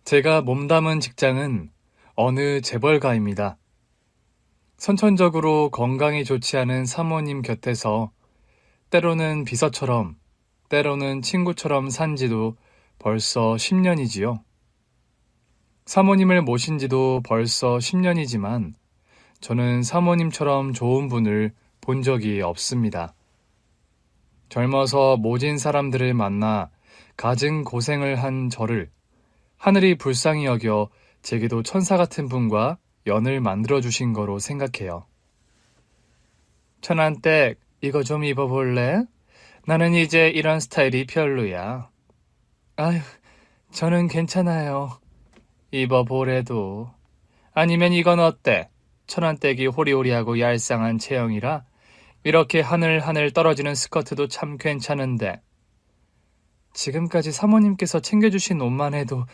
제가 몸담은 직장은 어느 재벌가입니다. 선천적으로 건강이 좋지 않은 사모님 곁에서 때로는 비서처럼, 때로는 친구처럼 산 지도 벌써 10년이지요. 사모님을 모신 지도 벌써 10년이지만 저는 사모님처럼 좋은 분을 본 적이 없습니다. 젊어서 모진 사람들을 만나 갖은 고생을 한 저를 하늘이 불쌍히 여겨 제게도 천사 같은 분과 연을 만들어주신 거로 생각해요. 천안댁, 이거 좀 입어볼래? 나는 이제 이런 스타일이 별로야. 아휴, 저는 괜찮아요. 입어보래도. 아니면 이건 어때? 천안댁이 호리호리하고 얄쌍한 체형이라 이렇게 하늘하늘 떨어지는 스커트도 참 괜찮은데. 지금까지 사모님께서 챙겨주신 옷만 해도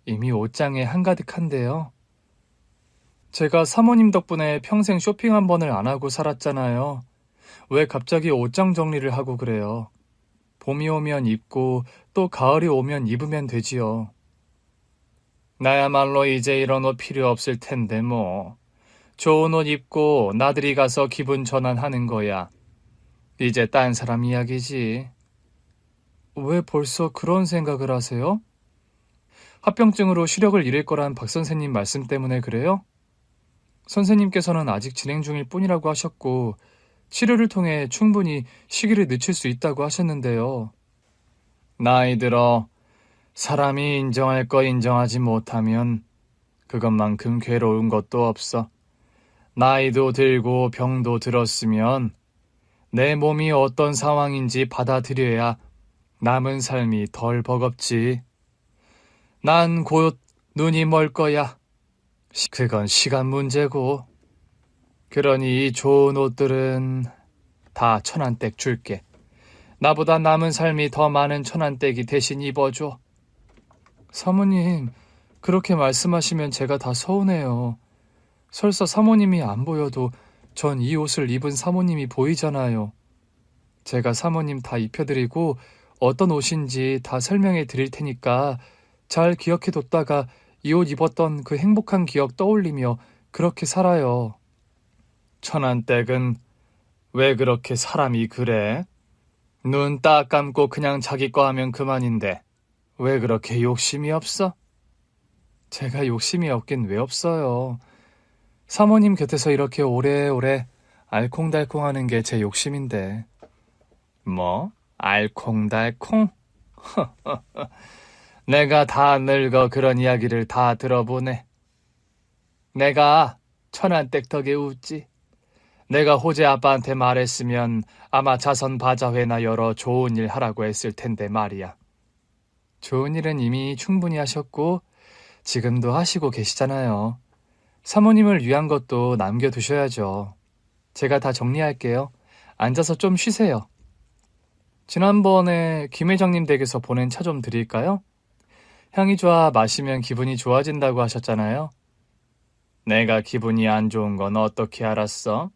이미 옷장에 한가득한데요. 제가 사모님 덕분에 평생 쇼핑 한 번을 안 하고 살았잖아요. 왜 갑자기 옷장 정리를 하고 그래요? 봄이 오면 입고 또 가을이 오면 입으면 되지요. 나야말로 이제 이런 옷 필요 없을 텐데 뭐. 좋은 옷 입고 나들이 가서 기분 전환하는 거야. 이제 딴 사람 이야기지. 왜 벌써 그런 생각을 하세요? 합병증으로 시력을 잃을 거란 박 선생님 말씀 때문에 그래요? 선생님께서는 아직 진행 중일 뿐이라고 하셨고 치료를 통해 충분히 시기를 늦출 수 있다고 하셨는데요. 나이 들어 사람이 인정할 거 인정하지 못하면 그것만큼 괴로운 것도 없어. 나이도 들고 병도 들었으면 내 몸이 어떤 상황인지 받아들여야 남은 삶이 덜 버겁지. 난 곧 눈이 멀 거야. 그건 시간 문제고. 그러니 이 좋은 옷들은 다 천안댁 줄게. 나보다 남은 삶이 더 많은 천안댁이 대신 입어줘. 사모님, 그렇게 말씀하시면 제가 다 서운해요. 설사 사모님이 안 보여도 전 이 옷을 입은 사모님이 보이잖아요. 제가 사모님 다 입혀드리고 어떤 옷인지 다 설명해 드릴 테니까 잘 기억해뒀다가 이 옷 입었던 그 행복한 기억 떠올리며 그렇게 살아요. 천안댁은 왜 그렇게 사람이 그래? 눈 딱 감고 그냥 자기 거 하면 그만인데 왜 그렇게 욕심이 없어? 제가 욕심이 없긴 왜 없어요. 사모님 곁에서 이렇게 오래오래 알콩달콩하는 게 제 욕심인데. 뭐? 알콩달콩? 내가 다 늙어 그런 이야기를 다 들어보네. 내가 천안댁 덕에 웃지. 내가 호재 아빠한테 말했으면 아마 자선 바자회나 열어 좋은 일 하라고 했을 텐데 말이야. 좋은 일은 이미 충분히 하셨고 지금도 하시고 계시잖아요. 사모님을 위한 것도 남겨두셔야죠. 제가 다 정리할게요. 앉아서 좀 쉬세요. 지난번에 김 회장님 댁에서 보낸 차 좀 드릴까요? 향이 좋아 마시면 기분이 좋아진다고 하셨잖아요. 내가 기분이 안 좋은 건 어떻게 알았어?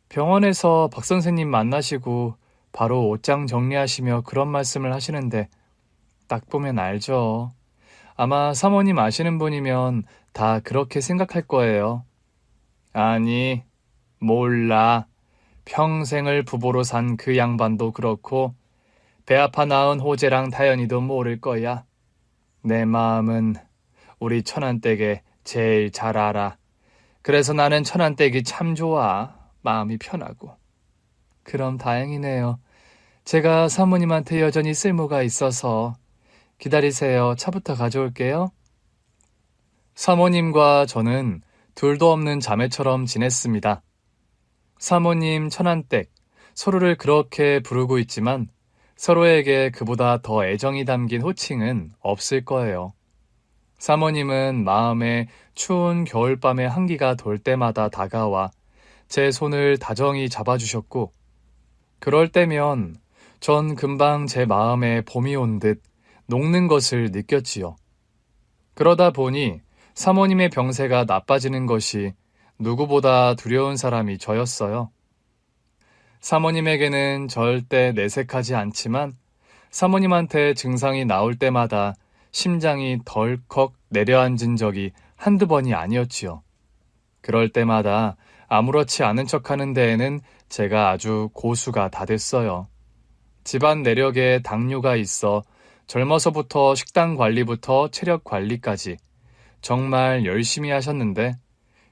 병원에서 박 선생님 만나시고 바로 옷장 정리하시며 그런 말씀을 하시는데 딱 보면 알죠. 아마 사모님 아시는 분이면 다 그렇게 생각할 거예요. 아니, 몰라. 평생을 부부로 산 그 양반도 그렇고 배 아파 낳은 호재랑 다현이도 모를 거야. 내 마음은 우리 천안댁에 제일 잘 알아. 그래서 나는 천안댁이 참 좋아. 마음이 편하고. 그럼 다행이네요. 제가 사모님한테 여전히 쓸모가 있어서. 기다리세요. 차부터 가져올게요. 사모님과 저는 둘도 없는 자매처럼 지냈습니다. 사모님 천안댁, 서로를 그렇게 부르고 있지만 서로에게 그보다 더 애정이 담긴 호칭은 없을 거예요. 사모님은 마음에 추운 겨울밤의 한기가 돌 때마다 다가와 제 손을 다정히 잡아주셨고 그럴 때면 전 금방 제 마음에 봄이 온 듯 녹는 것을 느꼈지요. 그러다 보니 사모님의 병세가 나빠지는 것이 누구보다 두려운 사람이 저였어요. 사모님에게는 절대 내색하지 않지만 사모님한테 증상이 나올 때마다 심장이 덜컥 내려앉은 적이 한두 번이 아니었지요. 그럴 때마다 아무렇지 않은 척하는 데에는 제가 아주 고수가 다 됐어요. 집안 내력에 당뇨가 있어 젊어서부터 식단 관리부터 체력 관리까지 정말 열심히 하셨는데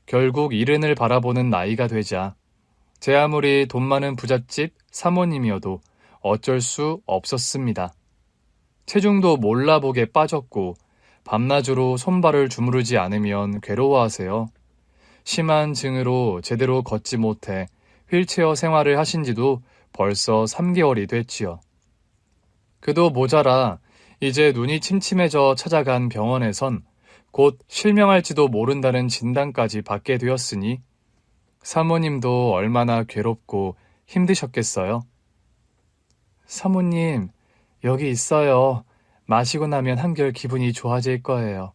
결국 이른을 바라보는 나이가 되자 제 아무리 돈 많은 부잣집 사모님이어도 어쩔 수 없었습니다. 체중도 몰라보게 빠졌고 밤낮으로 손발을 주무르지 않으면 괴로워하세요. 심한 증으로 제대로 걷지 못해 휠체어 생활을 하신 지도 벌써 3개월이 됐지요. 그도 모자라 이제 눈이 침침해져 찾아간 병원에선 곧 실명할지도 모른다는 진단까지 받게 되었으니 사모님도 얼마나 괴롭고 힘드셨겠어요. 사모님, 여기 있어요. 마시고 나면 한결 기분이 좋아질 거예요.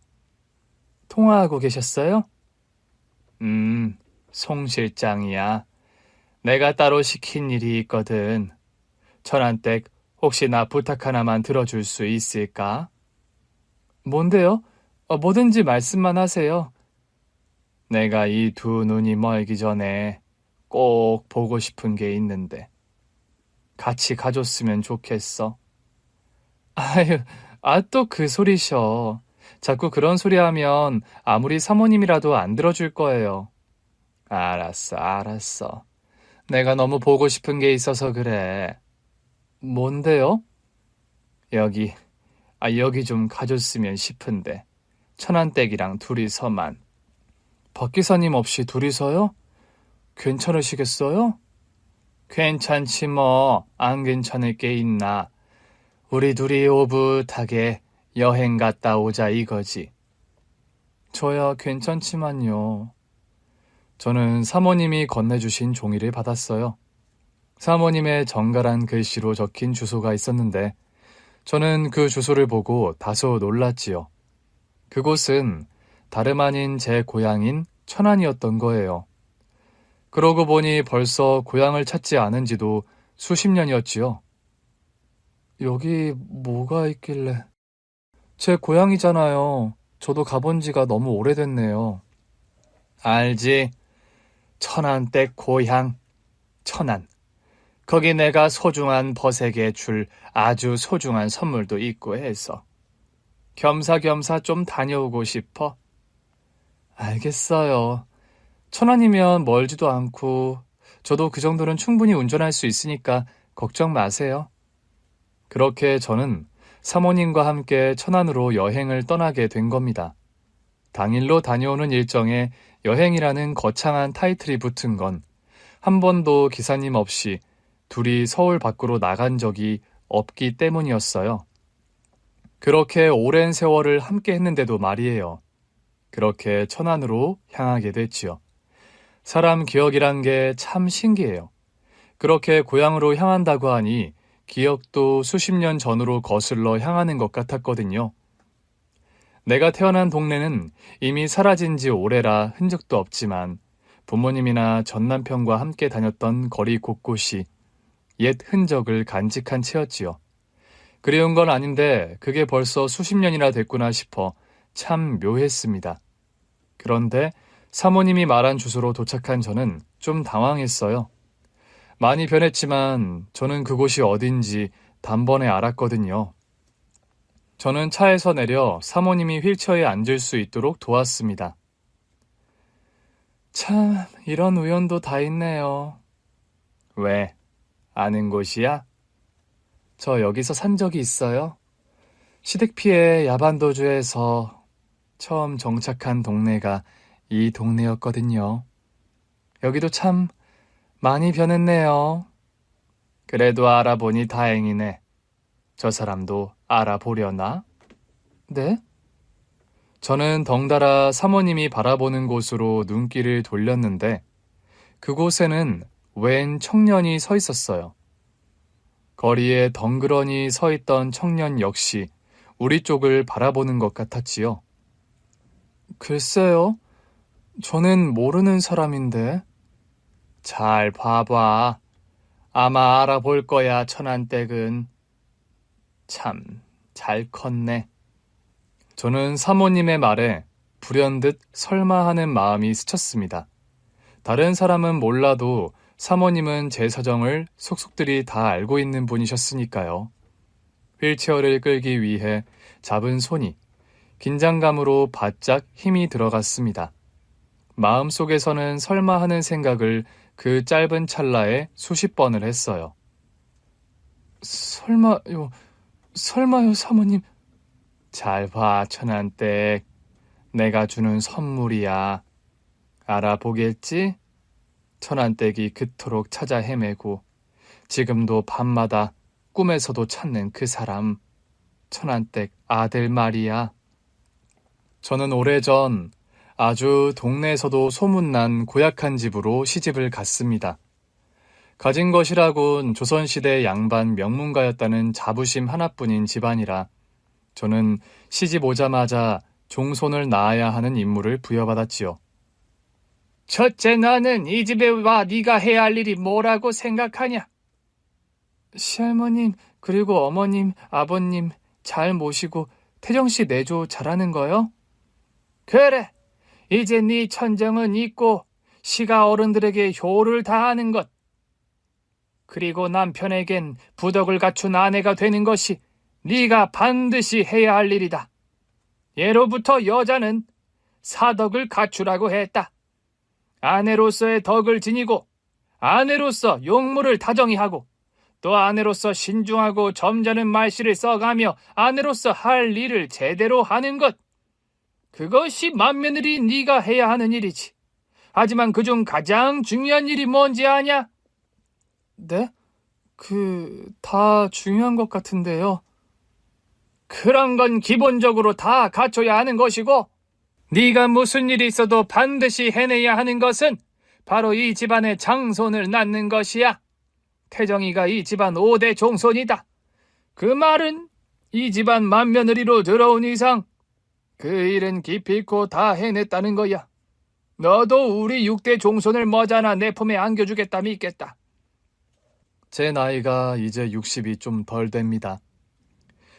통화하고 계셨어요? 송 실장이야. 내가 따로 시킨 일이 있거든. 천안댁 혹시 나 부탁 하나만 들어줄 수 있을까? 뭔데요? 뭐든지 말씀만 하세요. 내가 이 두 눈이 멀기 전에 꼭 보고 싶은 게 있는데 같이 가줬으면 좋겠어. 아유, 또 그 소리셔. 자꾸 그런 소리 하면 아무리 사모님이라도 안 들어줄 거예요. 알았어. 내가 너무 보고 싶은 게 있어서 그래. 뭔데요? 여기 좀 가줬으면 싶은데. 천안댁이랑 둘이서만. 박 기사님 없이 둘이서요? 괜찮으시겠어요? 괜찮지 뭐. 안 괜찮을 게 있나. 우리 둘이 오붓하게 여행 갔다 오자 이거지. 저야 괜찮지만요. 저는 사모님이 건네주신 종이를 받았어요. 사모님의 정갈한 글씨로 적힌 주소가 있었는데 저는 그 주소를 보고 다소 놀랐지요. 그곳은 다름 아닌 제 고향인 천안이었던 거예요. 그러고 보니 벌써 고향을 찾지 않은 지도 수십 년이었지요. 여기 뭐가 있길래... 제 고향이잖아요. 저도 가본 지가 너무 오래됐네요. 알지? 천안댁 고향, 천안. 거기 내가 소중한 버색에 줄 아주 소중한 선물도 있고 해서 겸사겸사 좀 다녀오고 싶어. 알겠어요. 천안이면 멀지도 않고 저도 그 정도는 충분히 운전할 수 있으니까 걱정 마세요. 그렇게 저는 사모님과 함께 천안으로 여행을 떠나게 된 겁니다. 당일로 다녀오는 일정에 여행이라는 거창한 타이틀이 붙은 건 한 번도 기사님 없이 둘이 서울 밖으로 나간 적이 없기 때문이었어요. 그렇게 오랜 세월을 함께 했는데도 말이에요. 그렇게 천안으로 향하게 됐지요. 사람 기억이란 게 참 신기해요. 그렇게 고향으로 향한다고 하니 기억도 수십 년 전으로 거슬러 향하는 것 같았거든요. 내가 태어난 동네는 이미 사라진 지 오래라 흔적도 없지만 부모님이나 전남편과 함께 다녔던 거리 곳곳이 옛 흔적을 간직한 채였지요. 그리운 건 아닌데 그게 벌써 수십 년이나 됐구나 싶어 참 묘했습니다. 그런데 사모님이 말한 주소로 도착한 저는 좀 당황했어요. 많이 변했지만 저는 그곳이 어딘지 단번에 알았거든요. 저는 차에서 내려 사모님이 휠체어에 앉을 수 있도록 도왔습니다. 참, 이런 우연도 다 있네요. 왜? 아는 곳이야? 저 여기서 산 적이 있어요. 시댁 피해 야반도주에서 처음 정착한 동네가 이 동네였거든요. 여기도 참 많이 변했네요. 그래도 알아보니 다행이네. 저 사람도 알아보려나? 네? 저는 덩달아 사모님이 바라보는 곳으로 눈길을 돌렸는데 그곳에는 웬 청년이 서 있었어요. 거리에 덩그러니 서 있던 청년 역시 우리 쪽을 바라보는 것 같았지요. 글쎄요. 저는 모르는 사람인데. 잘 봐봐. 아마 알아볼 거야, 천안댁은. 참, 잘 컸네. 저는 사모님의 말에 불현듯 설마 하는 마음이 스쳤습니다. 다른 사람은 몰라도 사모님은 제 사정을 속속들이 다 알고 있는 분이셨으니까요. 휠체어를 끌기 위해 잡은 손이 긴장감으로 바짝 힘이 들어갔습니다. 마음속에서는 설마 하는 생각을 그 짧은 찰나에 수십 번을 했어요. 설마요, 사모님. 잘 봐, 천안댁. 내가 주는 선물이야. 알아보겠지? 천안댁이 그토록 찾아 헤매고 지금도 밤마다 꿈에서도 찾는 그 사람, 천안댁 아들 말이야. 저는 오래전 아주 동네에서도 소문난 고약한 집으로 시집을 갔습니다. 가진 것이라곤 조선시대 양반 명문가였다는 자부심 하나뿐인 집안이라 저는 시집 오자마자 종손을 낳아야 하는 임무를 부여받았지요. 첫째, 너는 이 집에 와 네가 해야 할 일이 뭐라고 생각하냐? 시할머님, 그리고 어머님, 아버님 잘 모시고 태정씨 내조 잘하는 거요? 그래, 이제 네 천정은 있고 시가 어른들에게 효를 다하는 것. 그리고 남편에겐 부덕을 갖춘 아내가 되는 것이 네가 반드시 해야 할 일이다. 예로부터 여자는 사덕을 갖추라고 했다. 아내로서의 덕을 지니고 아내로서 용모를 다정히 하고 또 아내로서 신중하고 점잖은 말씨를 써가며 아내로서 할 일을 제대로 하는 것. 그것이 맏며느리 네가 해야 하는 일이지. 하지만 그중 가장 중요한 일이 뭔지 아냐? 네? 다 중요한 것 같은데요. 그런 건 기본적으로 다 갖춰야 하는 것이고 네가 무슨 일이 있어도 반드시 해내야 하는 것은 바로 이 집안의 장손을 낳는 것이야. 태정이가 이 집안 5대 종손이다. 그 말은 이 집안 맏며느리로 들어온 이상 그 일은 기필코 다 해냈다는 거야. 너도 우리 6대 종손을 머지않아 내 품에 안겨주겠다 믿겠다. 제 나이가 이제 60이 좀 덜 됩니다.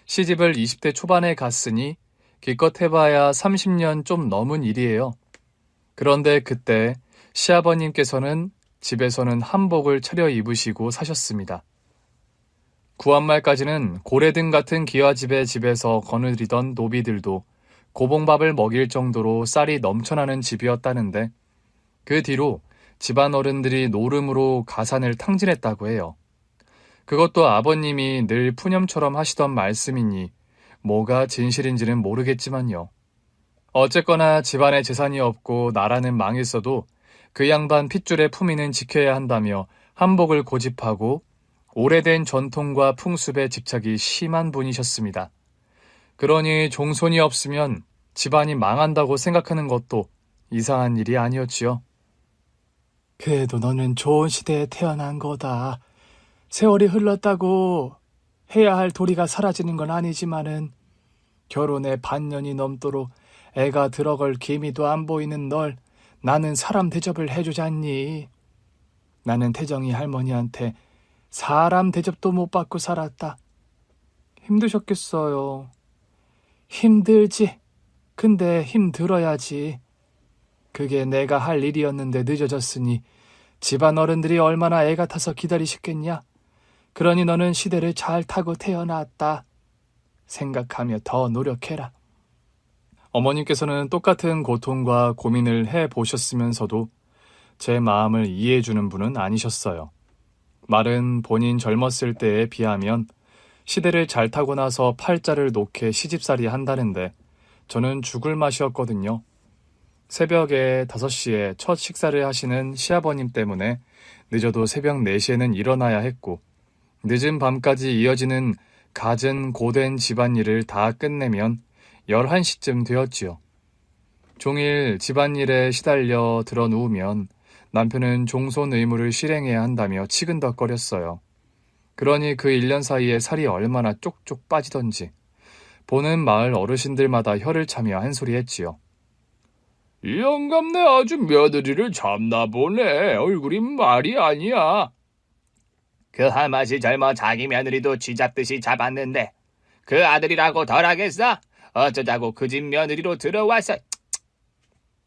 시집을 20대 초반에 갔으니 기껏 해봐야 30년 좀 넘은 일이에요. 그런데 그때 시아버님께서는 집에서는 한복을 차려 입으시고 사셨습니다. 구한말까지는 고래등 같은 기와집의 집에서 거느리던 노비들도 고봉밥을 먹일 정도로 쌀이 넘쳐나는 집이었다는데 그 뒤로 집안 어른들이 노름으로 가산을 탕진했다고 해요. 그것도 아버님이 늘 푸념처럼 하시던 말씀이니 뭐가 진실인지는 모르겠지만요. 어쨌거나 집안에 재산이 없고 나라는 망했어도 그 양반 핏줄의 품위는 지켜야 한다며 한복을 고집하고 오래된 전통과 풍습에 집착이 심한 분이셨습니다. 그러니 종손이 없으면 집안이 망한다고 생각하는 것도 이상한 일이 아니었지요. 그래도 너는 좋은 시대에 태어난 거다. 세월이 흘렀다고 해야 할 도리가 사라지는 건 아니지만은 결혼에 반년이 넘도록 애가 들어갈 기미도 안 보이는 널 나는 사람 대접을 해주잖니. 나는 태정이 할머니한테 사람 대접도 못 받고 살았다. 힘드셨겠어요. 힘들지. 근데 힘들어야지. 그게 내가 할 일이었는데 늦어졌으니 집안 어른들이 얼마나 애 같아서 기다리셨겠냐. 그러니 너는 시대를 잘 타고 태어났다. 생각하며 더 노력해라. 어머님께서는 똑같은 고통과 고민을 해보셨으면서도 제 마음을 이해해주는 분은 아니셨어요. 말은 본인 젊었을 때에 비하면 시대를 잘 타고 나서 팔자를 놓게 시집살이 한다는데 저는 죽을 맛이었거든요. 새벽에 5시에 첫 식사를 하시는 시아버님 때문에 늦어도 새벽 4시에는 일어나야 했고 늦은 밤까지 이어지는 갖은 고된 집안일을 다 끝내면 11시쯤 되었지요. 종일 집안일에 시달려 들어 누우면 남편은 종손 의무를 실행해야 한다며 치근덕거렸어요. 그러니 그 1년 사이에 살이 얼마나 쪽쪽 빠지던지 보는 마을 어르신들마다 혀를 차며 한 소리 했지요. 이 영감네 아주 며느리를 잡나 보네. 얼굴이 말이 아니야. 그 할맛이 젊어 자기 며느리도 쥐잡듯이 잡았는데 그 아들이라고 덜하겠어? 어쩌자고 그 집 며느리로 들어와서.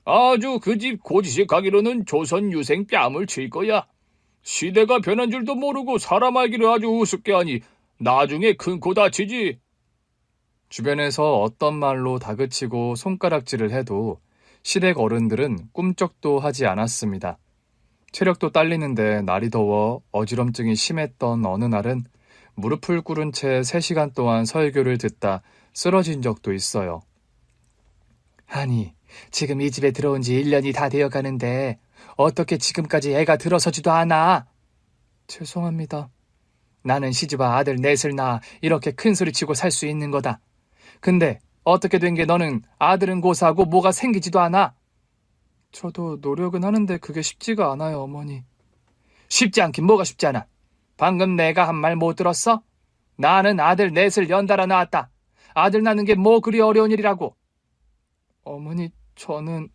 아주 그 집 고지식하기로는 조선 유생 뺨을 칠 거야. 시대가 변한 줄도 모르고 사람 알기를 아주 우습게 하니 나중에 큰 코 다치지. 주변에서 어떤 말로 다그치고 손가락질을 해도 시댁 어른들은 꿈쩍도 하지 않았습니다. 체력도 딸리는데 날이 더워 어지럼증이 심했던 어느 날은 무릎을 꿇은 채 3시간 동안 설교를 듣다 쓰러진 적도 있어요. 아니, 지금 이 집에 들어온 지 1년이 다 되어 가는데 어떻게 지금까지 애가 들어서지도 않아? 죄송합니다. 나는 시집와 아들 넷을 낳아 이렇게 큰 소리 치고 살 수 있는 거다. 근데 어떻게 된 게 너는 아들은 고사하고 뭐가 생기지도 않아? 저도 노력은 하는데 그게 쉽지가 않아요, 어머니. 쉽지 않긴 뭐가 쉽지 않아. 방금 내가 한 말 못 들었어? 나는 아들 넷을 연달아 낳았다. 아들 낳는 게 뭐 그리 어려운 일이라고. 어머니, 저는...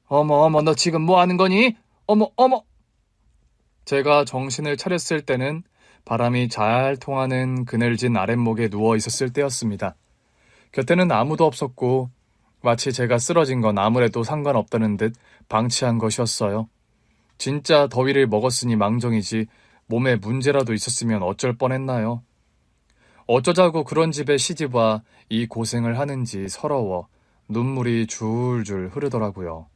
어머, 너 지금 뭐 하는 거니? 어머. 제가 정신을 차렸을 때는 바람이 잘 통하는 그늘진 아랫목에 누워 있었을 때였습니다. 곁에는 아무도 없었고 마치 제가 쓰러진 건 아무래도 상관없다는 듯 방치한 것이었어요. 진짜 더위를 먹었으니 망정이지 몸에 문제라도 있었으면 어쩔 뻔했나요? 어쩌자고 그런 집에 시집와 이 고생을 하는지 서러워 눈물이 줄줄 흐르더라고요.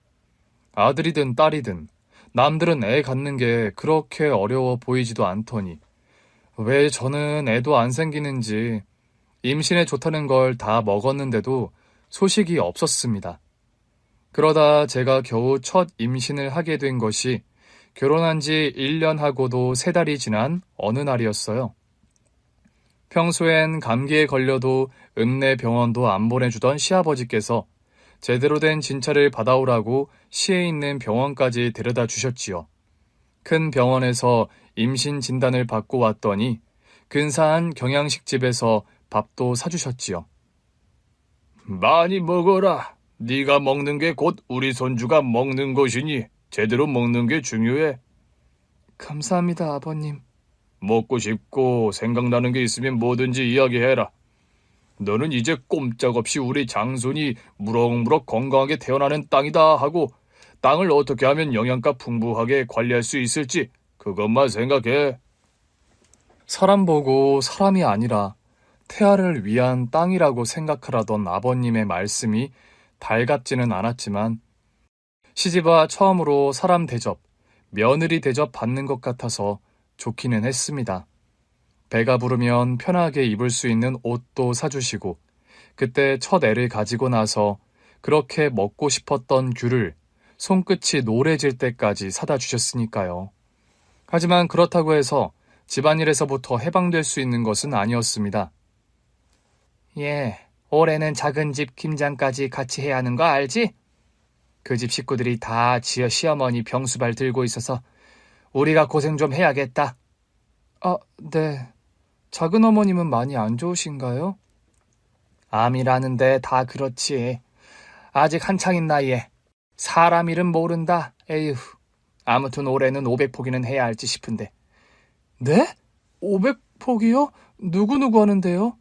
아들이든 딸이든 남들은 애 갖는 게 그렇게 어려워 보이지도 않더니 왜 저는 애도 안 생기는지 임신에 좋다는 걸 다 먹었는데도 소식이 없었습니다. 그러다 제가 겨우 첫 임신을 하게 된 것이 결혼한 지 1년 하고도 3달이 지난 어느 날이었어요. 평소엔 감기에 걸려도 읍내 병원도 안 보내주던 시아버지께서 제대로 된 진찰을 받아오라고 시에 있는 병원까지 데려다 주셨지요. 큰 병원에서 임신 진단을 받고 왔더니 근사한 경양식집에서 밥도 사주셨지요. 많이 먹어라. 네가 먹는 게 곧 우리 손주가 먹는 것이니 제대로 먹는 게 중요해. 감사합니다, 아버님. 먹고 싶고 생각나는 게 있으면 뭐든지 이야기해라. 너는 이제 꼼짝없이 우리 장손이 무럭무럭 건강하게 태어나는 땅이다 하고 땅을 어떻게 하면 영양가 풍부하게 관리할 수 있을지 그것만 생각해. 사람 보고 사람이 아니라 태아를 위한 땅이라고 생각하라던 아버님의 말씀이 달갑지는 않았지만 시집와 처음으로 사람 대접, 며느리 대접 받는 것 같아서 좋기는 했습니다. 배가 부르면 편하게 입을 수 있는 옷도 사주시고 그때 첫 애를 가지고 나서 그렇게 먹고 싶었던 귤을 손끝이 노래질 때까지 사다 주셨으니까요. 하지만 그렇다고 해서 집안일에서부터 해방될 수 있는 것은 아니었습니다. 예, 올해는 작은 집 김장까지 같이 해야 하는 거 알지? 그 집 식구들이 다 지어 시어머니 병수발 들고 있어서 우리가 고생 좀 해야겠다. 아, 네. 작은 어머님은 많이 안 좋으신가요? 암이라는데 다 그렇지. 아직 한창인 나이에 사람 이름 모른다. 에휴. 아무튼 올해는 500포기는 해야 할지 싶은데. 네? 500포기요? 누구 하는데요?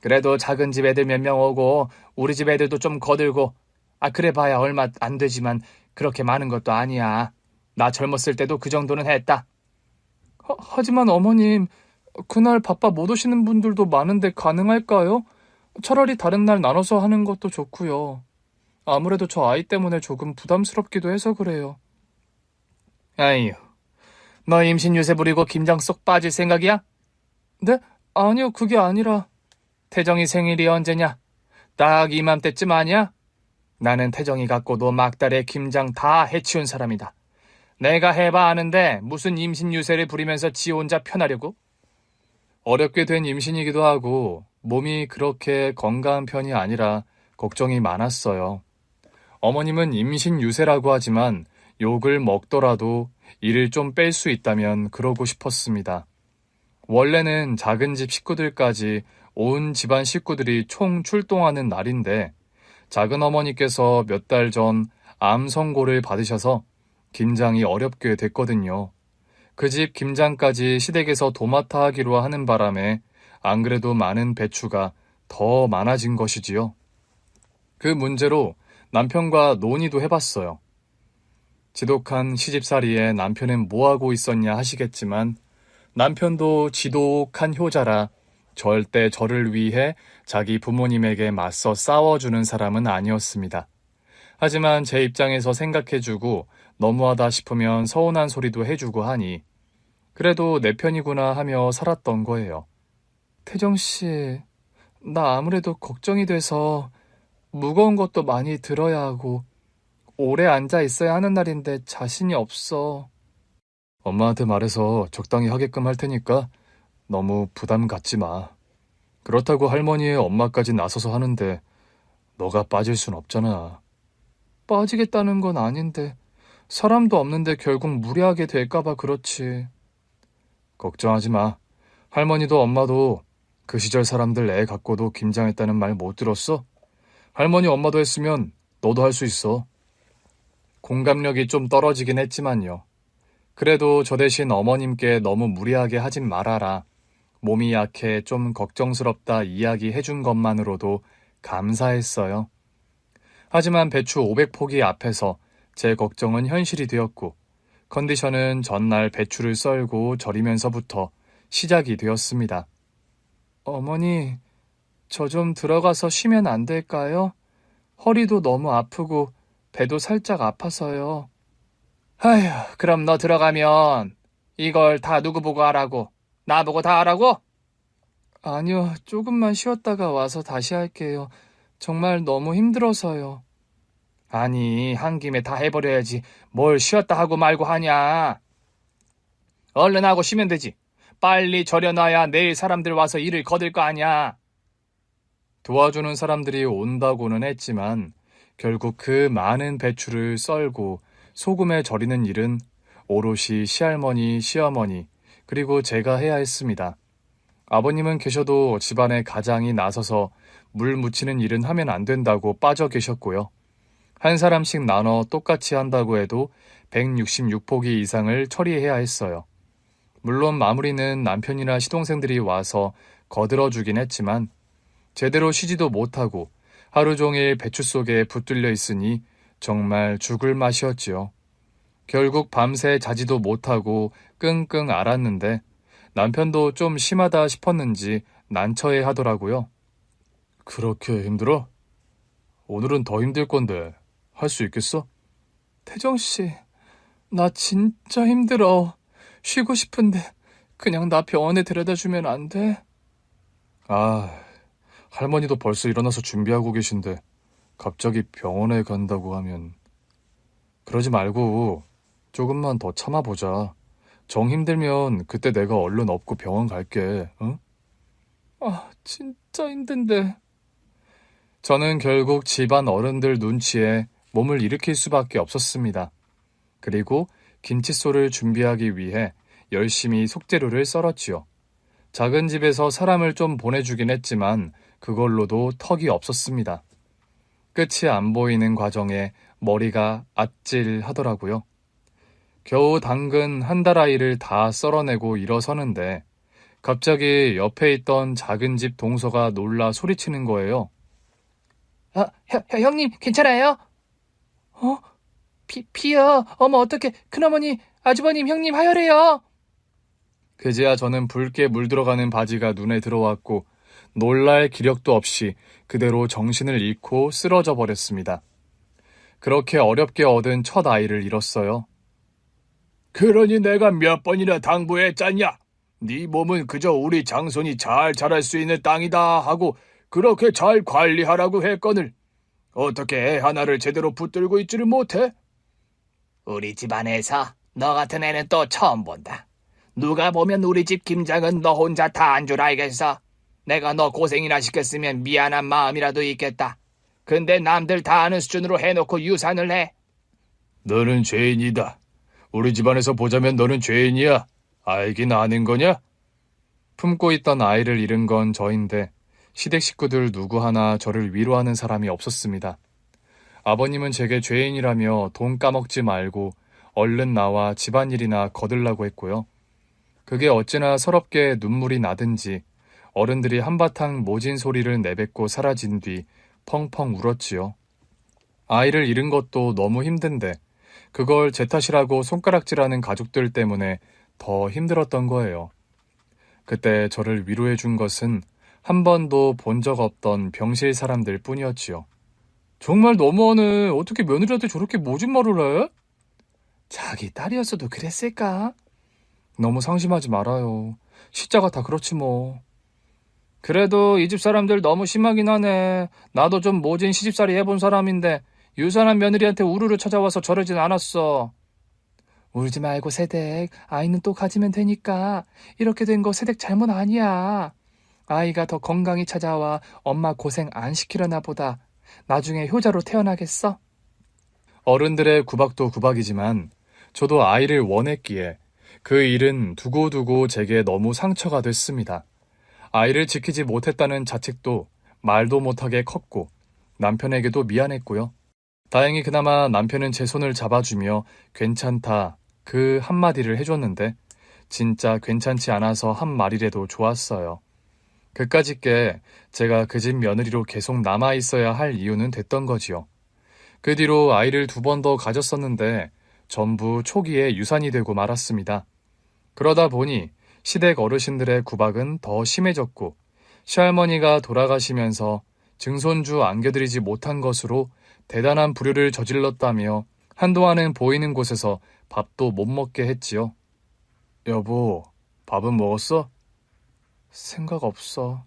그래도 작은 집 애들 몇 명 오고 우리 집 애들도 좀 거들고 그래 봐야 얼마 안 되지만 그렇게 많은 것도 아니야. 나 젊었을 때도 그 정도는 했다. 하지만 어머님, 그날 바빠 못 오시는 분들도 많은데 가능할까요? 차라리 다른 날 나눠서 하는 것도 좋고요. 아무래도 저 아이 때문에 조금 부담스럽기도 해서 그래요. 아유, 너 임신 유세 부리고 김장 쏙 빠질 생각이야? 네? 아니요, 그게 아니라... 태정이 생일이 언제냐? 딱 이맘때쯤 아니야? 나는 태정이 갖고도 막달에 김장 다 해치운 사람이다. 내가 해봐 아는데 무슨 임신 유세를 부리면서 지 혼자 편하려고? 어렵게 된 임신이기도 하고 몸이 그렇게 건강한 편이 아니라 걱정이 많았어요. 어머님은 임신 유세라고 하지만 욕을 먹더라도 일을 좀 뺄 수 있다면 그러고 싶었습니다. 원래는 작은 집 식구들까지 온 집안 식구들이 총 출동하는 날인데 작은 어머니께서 몇 달 전 암 선고를 받으셔서 김장이 어렵게 됐거든요. 그 집 김장까지 시댁에서 도맡아 하기로 하는 바람에 안 그래도 많은 배추가 더 많아진 것이지요. 그 문제로 남편과 논의도 해봤어요. 지독한 시집살이에 남편은 뭐하고 있었냐 하시겠지만 남편도 지독한 효자라 절대 저를 위해 자기 부모님에게 맞서 싸워주는 사람은 아니었습니다. 하지만 제 입장에서 생각해주고 너무하다 싶으면 서운한 소리도 해주고 하니 그래도 내 편이구나 하며 살았던 거예요. 태정씨, 나 아무래도 걱정이 돼서 무거운 것도 많이 들어야 하고 오래 앉아 있어야 하는 날인데 자신이 없어. 엄마한테 말해서 적당히 하게끔 할 테니까 너무 부담 갖지 마. 그렇다고 할머니의 엄마까지 나서서 하는데 너가 빠질 순 없잖아. 빠지겠다는 건 아닌데 사람도 없는데 결국 무리하게 될까봐 그렇지. 걱정하지 마. 할머니도 엄마도 그 시절 사람들 애 갖고도 김장했다는 말 못 들었어? 할머니 엄마도 했으면 너도 할 수 있어. 공감력이 좀 떨어지긴 했지만요. 그래도 저 대신 어머님께 너무 무리하게 하진 말아라. 몸이 약해 좀 걱정스럽다 이야기해준 것만으로도 감사했어요. 하지만 배추 500포기 앞에서 제 걱정은 현실이 되었고 컨디션은 전날 배추를 썰고 절이면서부터 시작이 되었습니다. 어머니, 저 좀 들어가서 쉬면 안 될까요? 허리도 너무 아프고 배도 살짝 아파서요. 아휴, 그럼 너 들어가면 이걸 다 누구 보고 하라고? 나보고 다 하라고? 아니요, 조금만 쉬었다가 와서 다시 할게요. 정말 너무 힘들어서요. 아니, 한 김에 다 해버려야지. 뭘 쉬었다 하고 말고 하냐. 얼른 하고 쉬면 되지. 빨리 절여놔야 내일 사람들 와서 일을 거들 거 아니야. 도와주는 사람들이 온다고는 했지만 결국 그 많은 배추를 썰고 소금에 절이는 일은 오롯이 시할머니, 시어머니, 그리고 제가 해야 했습니다. 아버님은 계셔도 집안의 가장이 나서서 물 묻히는 일은 하면 안 된다고 빠져 계셨고요. 한 사람씩 나눠 똑같이 한다고 해도 166포기 이상을 처리해야 했어요. 물론 마무리는 남편이나 시동생들이 와서 거들어주긴 했지만 제대로 쉬지도 못하고 하루 종일 배추 속에 붙들려 있으니 정말 죽을 맛이었지요. 결국 밤새 자지도 못하고 끙끙 앓았는데 남편도 좀 심하다 싶었는지 난처해 하더라고요. 그렇게 힘들어? 오늘은 더 힘들 건데 할 수 있겠어? 태정씨, 나 진짜 힘들어. 쉬고 싶은데 그냥 나 병원에 데려다 주면 안 돼? 아, 할머니도 벌써 일어나서 준비하고 계신데 갑자기 병원에 간다고 하면 그러지 말고 조금만 더 참아보자. 정 힘들면 그때 내가 얼른 업고 병원 갈게, 응? 아, 진짜 힘든데. 저는 결국 집안 어른들 눈치에 몸을 일으킬 수밖에 없었습니다. 그리고 김칫솔을 준비하기 위해 열심히 속재료를 썰었지요. 작은 집에서 사람을 좀 보내주긴 했지만 그걸로도 턱이 없었습니다. 끝이 안 보이는 과정에 머리가 아찔하더라고요. 겨우 당근 한 달 아이를 다 썰어내고 일어서는데 갑자기 옆에 있던 작은 집 동서가 놀라 소리치는 거예요. 아, 형님 괜찮아요? 피요. 어머 어떡해. 큰어머니, 아주버님, 형님 하혈해요. 그제야 저는 붉게 물들어가는 바지가 눈에 들어왔고 놀랄 기력도 없이 그대로 정신을 잃고 쓰러져 버렸습니다. 그렇게 어렵게 얻은 첫 아이를 잃었어요. 그러니 내가 몇 번이나 당부했잖냐? 네 몸은 그저 우리 장손이 잘 자랄 수 있는 땅이다 하고 그렇게 잘 관리하라고 했거늘 어떻게 애 하나를 제대로 붙들고 있지를 못해? 우리 집안에서 너 같은 애는 또 처음 본다. 누가 보면 우리 집 김장은 너 혼자 다 한 줄 알겠어. 내가 너 고생이나 시켰으면 미안한 마음이라도 있겠다. 근데 남들 다 아는 수준으로 해놓고 유산을 해. 너는 죄인이다. 우리 집안에서 보자면 너는 죄인이야. 알긴 아는 거냐? 품고 있던 아이를 잃은 건 저인데 시댁 식구들 누구 하나 저를 위로하는 사람이 없었습니다. 아버님은 제게 죄인이라며 돈 까먹지 말고 얼른 나와 집안일이나 거들라고 했고요. 그게 어찌나 서럽게 눈물이 나든지 어른들이 한바탕 모진 소리를 내뱉고 사라진 뒤 펑펑 울었지요. 아이를 잃은 것도 너무 힘든데 그걸 제 탓이라고 손가락질하는 가족들 때문에 더 힘들었던 거예요. 그때 저를 위로해 준 것은 한 번도 본 적 없던 병실 사람들 뿐이었지요. 정말 너무하네. 어떻게 며느리한테 저렇게 모진 말을 해? 자기 딸이었어도 그랬을까? 너무 상심하지 말아요. 시자가 다 그렇지 뭐. 그래도 이 집 사람들 너무 심하긴 하네. 나도 좀 모진 시집살이 해본 사람인데 유산한 며느리한테 우르르 찾아와서 저러진 않았어. 울지 말고 세댁, 아이는 또 가지면 되니까. 이렇게 된 거 세댁 잘못 아니야. 아이가 더 건강히 찾아와 엄마 고생 안 시키려나 보다. 나중에 효자로 태어나겠어? 어른들의 구박도 구박이지만 저도 아이를 원했기에 그 일은 두고두고 제게 너무 상처가 됐습니다. 아이를 지키지 못했다는 자책도 말도 못하게 컸고 남편에게도 미안했고요. 다행히 그나마 남편은 제 손을 잡아주며 괜찮다 그 한마디를 해줬는데 진짜 괜찮지 않아서 한 말이라도 좋았어요. 그까짓게 제가 그 집 며느리로 계속 남아있어야 할 이유는 됐던 거지요. 그 뒤로 아이를 2번 더 가졌었는데 전부 초기에 유산이 되고 말았습니다. 그러다 보니 시댁 어르신들의 구박은 더 심해졌고 시할머니가 돌아가시면서 증손주 안겨드리지 못한 것으로 대단한 불효를 저질렀다며 한동안은 보이는 곳에서 밥도 못 먹게 했지요. 여보, 밥은 먹었어? 생각 없어.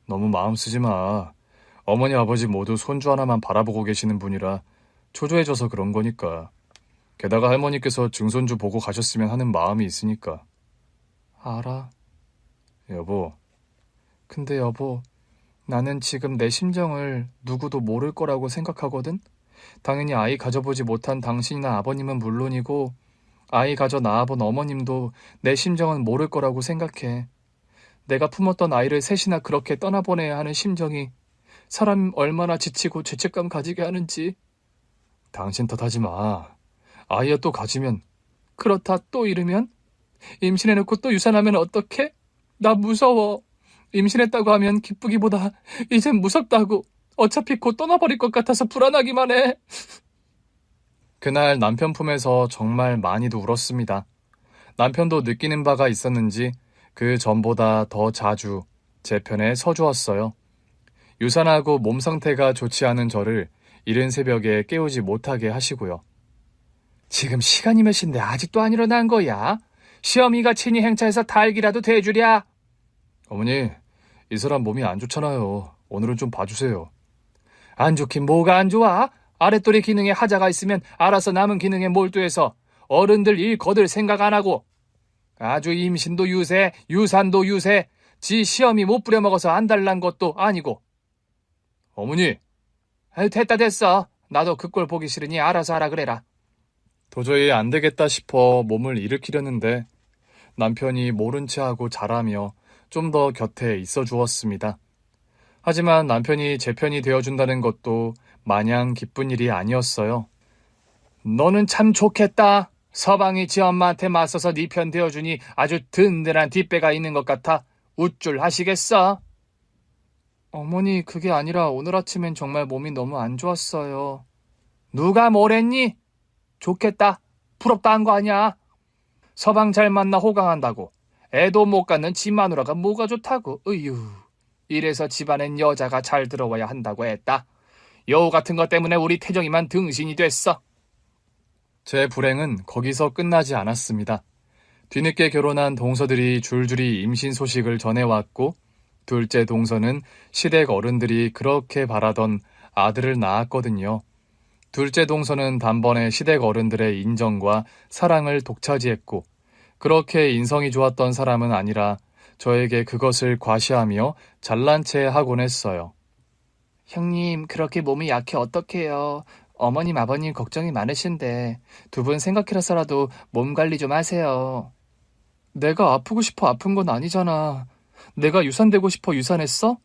너무 마음 쓰지 마. 어머니 아버지 모두 손주 하나만 바라보고 계시는 분이라 초조해져서 그런 거니까. 게다가 할머니께서 증손주 보고 가셨으면 하는 마음이 있으니까. 알아. 여보. 근데 여보, 나는 지금 내 심정을 누구도 모를 거라고 생각하거든? 당연히 아이 가져보지 못한 당신이나 아버님은 물론이고 아이 가져 낳아본 어머님도 내 심정은 모를 거라고 생각해. 내가 품었던 아이를 셋이나 그렇게 떠나보내야 하는 심정이 사람 얼마나 지치고 죄책감 가지게 하는지. 당신 탓하지 마. 아이야 또 가지면, 그렇다 또 잃으면? 임신해놓고 또 유산하면 어떡해? 나 무서워. 임신했다고 하면 기쁘기보다 이젠 무섭다고. 어차피 곧 떠나버릴 것 같아서 불안하기만 해. 그날 남편 품에서 정말 많이도 울었습니다. 남편도 느끼는 바가 있었는지 그 전보다 더 자주 제 편에 서주었어요. 유산하고 몸 상태가 좋지 않은 저를 이른 새벽에 깨우지 못하게 하시고요. 지금 시간이 몇 시인데 아직도 안 일어난 거야? 시어미가 친히 행차해서 달기라도 대주랴. 어머니, 이 사람 몸이 안 좋잖아요. 오늘은 좀 봐주세요. 안 좋긴 뭐가 안 좋아? 아랫도리 기능에 하자가 있으면 알아서 남은 기능에 몰두해서 어른들 일 거들 생각 안 하고 아주 임신도 유세, 유산도 유세, 지 시험이 못 부려먹어서 안달난 것도 아니고. 어머니! 아유, 됐어. 나도 그 꼴 보기 싫으니 알아서 하라 그래라. 도저히 안 되겠다 싶어 몸을 일으키려는데 남편이 모른 체하고 자라며 좀 더 곁에 있어 주었습니다. 하지만 남편이 제 편이 되어준다는 것도 마냥 기쁜 일이 아니었어요. 너는 참 좋겠다. 서방이 지 엄마한테 맞서서 네 편 되어주니 아주 든든한 뒷배가 있는 것 같아. 우쭐 하시겠어? 어머니, 그게 아니라 오늘 아침엔 정말 몸이 너무 안 좋았어요. 누가 뭐랬니? 좋겠다. 부럽다 한 거 아니야. 서방 잘 만나 호강한다고. 애도 못 갖는 지 마누라가 뭐가 좋다고. 으유. 이래서 집안엔 여자가 잘 들어와야 한다고 했다. 여우 같은 것 때문에 우리 태정이만 등신이 됐어. 제 불행은 거기서 끝나지 않았습니다. 뒤늦게 결혼한 동서들이 줄줄이 임신 소식을 전해왔고 둘째 동서는 시댁 어른들이 그렇게 바라던 아들을 낳았거든요. 둘째 동서는 단번에 시댁 어른들의 인정과 사랑을 독차지했고 그렇게 인성이 좋았던 사람은 아니라 저에게 그것을 과시하며 잘난 체 하곤 했어요. 형님, 그렇게 몸이 약해 어떡해요. 어머님, 아버님 걱정이 많으신데 두 분 생각해서라도 몸 관리 좀 하세요. 내가 아프고 싶어 아픈 건 아니잖아. 내가 유산되고 싶어 유산했어?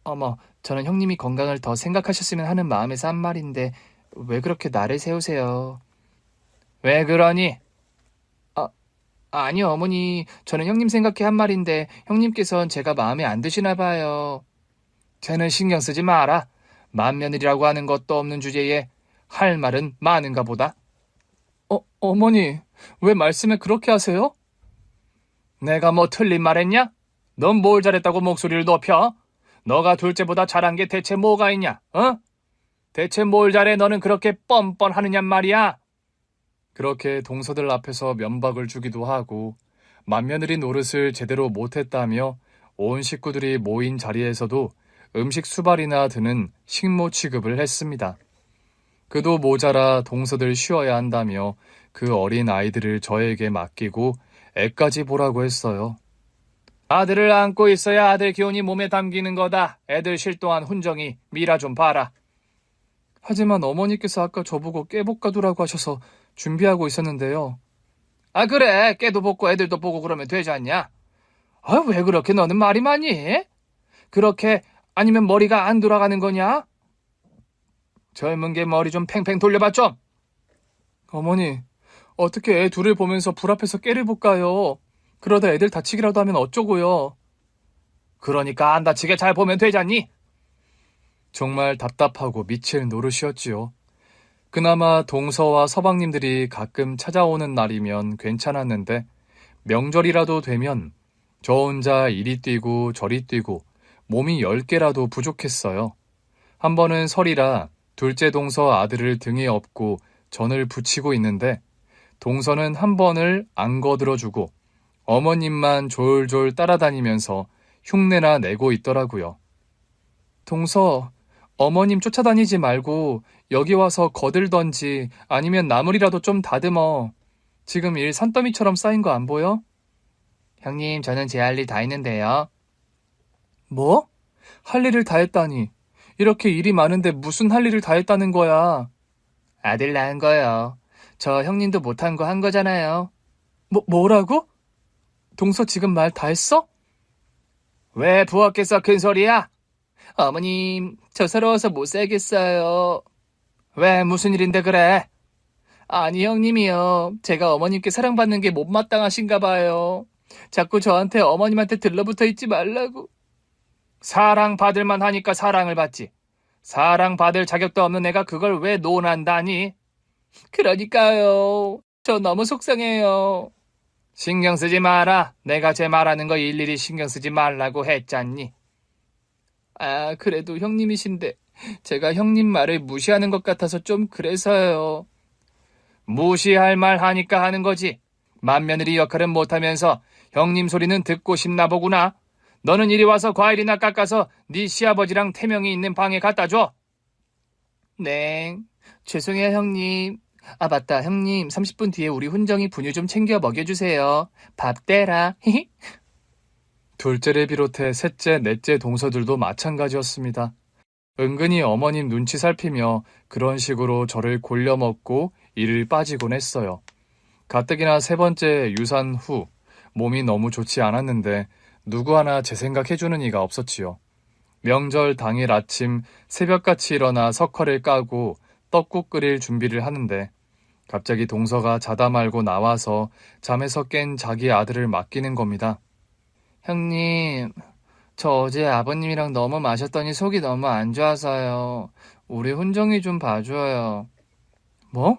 어머, 저는 형님이 건강을 더 생각하셨으면 하는 마음에서 한 말인데 왜 그렇게 나를 세우세요? 왜 그러니? 아니요, 어머니. 저는 형님 생각해 한 말인데 형님께선 제가 마음에 안 드시나 봐요. 쟤는 신경 쓰지 마라. 맏며느리라고 하는 것도 없는 주제에 할 말은 많은가 보다. 어머니, 왜 말씀을 그렇게 하세요? 내가 뭐 틀린 말 했냐? 넌 뭘 잘했다고 목소리를 높여? 너가 둘째보다 잘한 게 대체 뭐가 있냐? 대체 뭘 잘해 너는 그렇게 뻔뻔하느냔 말이야? 그렇게 동서들 앞에서 면박을 주기도 하고 맏며느리 노릇을 제대로 못했다며 온 식구들이 모인 자리에서도 음식 수발이나 드는 식모 취급을 했습니다. 그도 모자라 동서들 쉬어야 한다며 그 어린 아이들을 저에게 맡기고 애까지 보라고 했어요. 아들을 안고 있어야 아들 기운이 몸에 담기는 거다. 애들 실동한 훈정이 미라 좀 봐라. 하지만 어머니께서 아까 저보고 깨볶아두라고 하셔서 준비하고 있었는데요. 아 그래, 깨도 볶고 애들도 보고 그러면 되지 않냐? 아 왜 그렇게 너는 말이 많이? 그렇게 아니면 머리가 안 돌아가는 거냐? 젊은 게 머리 좀 팽팽 돌려봐 좀. 어머니, 어떻게 애 둘을 보면서 불 앞에서 깨를 볶아요. 그러다 애들 다치기라도 하면 어쩌고요. 그러니까 안 다치게 잘 보면 되잖니? 정말 답답하고 미칠 노릇이었지요. 그나마 동서와 서방님들이 가끔 찾아오는 날이면 괜찮았는데 명절이라도 되면 저 혼자 이리 뛰고 저리 뛰고 몸이 10개라도 부족했어요. 한 번은 설이라 둘째 동서 아들을 등에 업고 전을 붙이고 있는데 동서는 한 번을 안 거들어주고 어머님만 졸졸 따라다니면서 흉내나 내고 있더라고요. 동서, 어머님 쫓아다니지 말고 여기 와서 거들던지 아니면 나물이라도 좀 다듬어. 지금 일 산더미처럼 쌓인 거 안 보여? 형님, 저는 제 할 일 다 했는데요. 뭐? 할 일을 다 했다니. 이렇게 일이 많은데 무슨 할 일을 다 했다는 거야? 아들 낳은 거요. 저 형님도 못한 거 한 거잖아요. 뭐라고? 동서 지금 말 다 했어? 왜 부엌에서 큰 소리야? 어머님, 저 서러워서 못 살겠어요. 왜 무슨 일인데 그래? 아니 형님이요. 제가 어머님께 사랑받는 게 못마땅하신가 봐요. 자꾸 저한테 어머님한테 들러붙어 있지 말라고. 사랑받을만 하니까 사랑을 받지. 사랑받을 자격도 없는 애가 그걸 왜 논한다니? 그러니까요. 저 너무 속상해요. 신경 쓰지 마라. 내가 제 말하는 거 일일이 신경 쓰지 말라고 했잖니. 아, 그래도 형님이신데 제가 형님 말을 무시하는 것 같아서 좀 그래서요. 무시할 말 하니까 하는 거지. 맏며느리 역할은 못하면서 형님 소리는 듣고 싶나 보구나. 너는 이리 와서 과일이나 깎아서 네 시아버지랑 태명이 있는 방에 갖다 줘. 네, 죄송해요 형님. 아 맞다 형님, 30분 뒤에 우리 훈정이 분유 좀 챙겨 먹여주세요. 밥 대라. 둘째를 비롯해 셋째, 넷째 동서들도 마찬가지였습니다. 은근히 어머님 눈치 살피며 그런 식으로 저를 골려먹고 일을 빠지곤 했어요. 가뜩이나 세 번째 유산 후 몸이 너무 좋지 않았는데 누구 하나 제 생각해주는 이가 없었지요. 명절 당일 아침 새벽같이 일어나 석화를 까고 떡국 끓일 준비를 하는데 갑자기 동서가 자다 말고 나와서 잠에서 깬 자기 아들을 맡기는 겁니다. 형님, 저 어제 아버님이랑 너무 마셨더니 속이 너무 안 좋아서요. 우리 훈정이 좀 봐줘요. 뭐?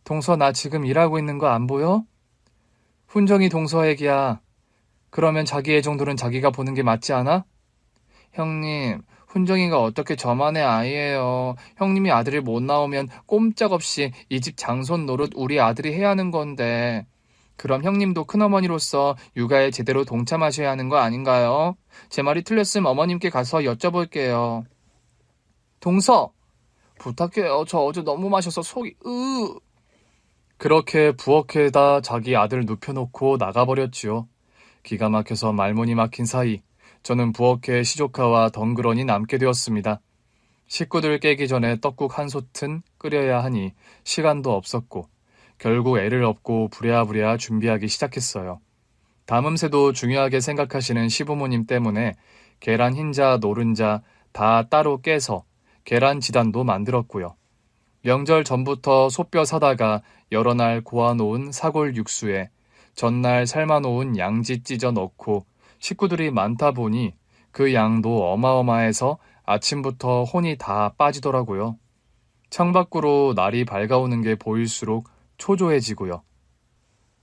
동서 나 지금 일하고 있는 거 안 보여? 훈정이 동서 애기야. 그러면 자기 애 정도는 자기가 보는 게 맞지 않아? 형님, 훈정이가 어떻게 저만의 아이예요. 형님이 아들을 못 낳으면 꼼짝없이 이 집 장손 노릇 우리 아들이 해야 하는 건데. 그럼 형님도 큰어머니로서 육아에 제대로 동참하셔야 하는 거 아닌가요? 제 말이 틀렸으면 어머님께 가서 여쭤볼게요. 동서! 부탁해요. 저 어제 너무 마셔서 속이 그렇게 부엌에다 자기 아들 눕혀놓고 나가버렸지요. 기가 막혀서 말문이 막힌 사이 저는 부엌에 시조카와 덩그러니 남게 되었습니다. 식구들 깨기 전에 떡국 한 솥은 끓여야 하니 시간도 없었고 결국 애를 업고 부랴부랴 준비하기 시작했어요. 담음새도 중요하게 생각하시는 시부모님 때문에 계란 흰자, 노른자 다 따로 깨서 계란 지단도 만들었고요. 명절 전부터 소뼈 사다가 여러 날 고아놓은 사골 육수에 전날 삶아놓은 양지 찢어 넣고 식구들이 많다 보니 그 양도 어마어마해서 아침부터 혼이 다 빠지더라고요. 창밖으로 날이 밝아오는 게 보일수록 초조해지고요.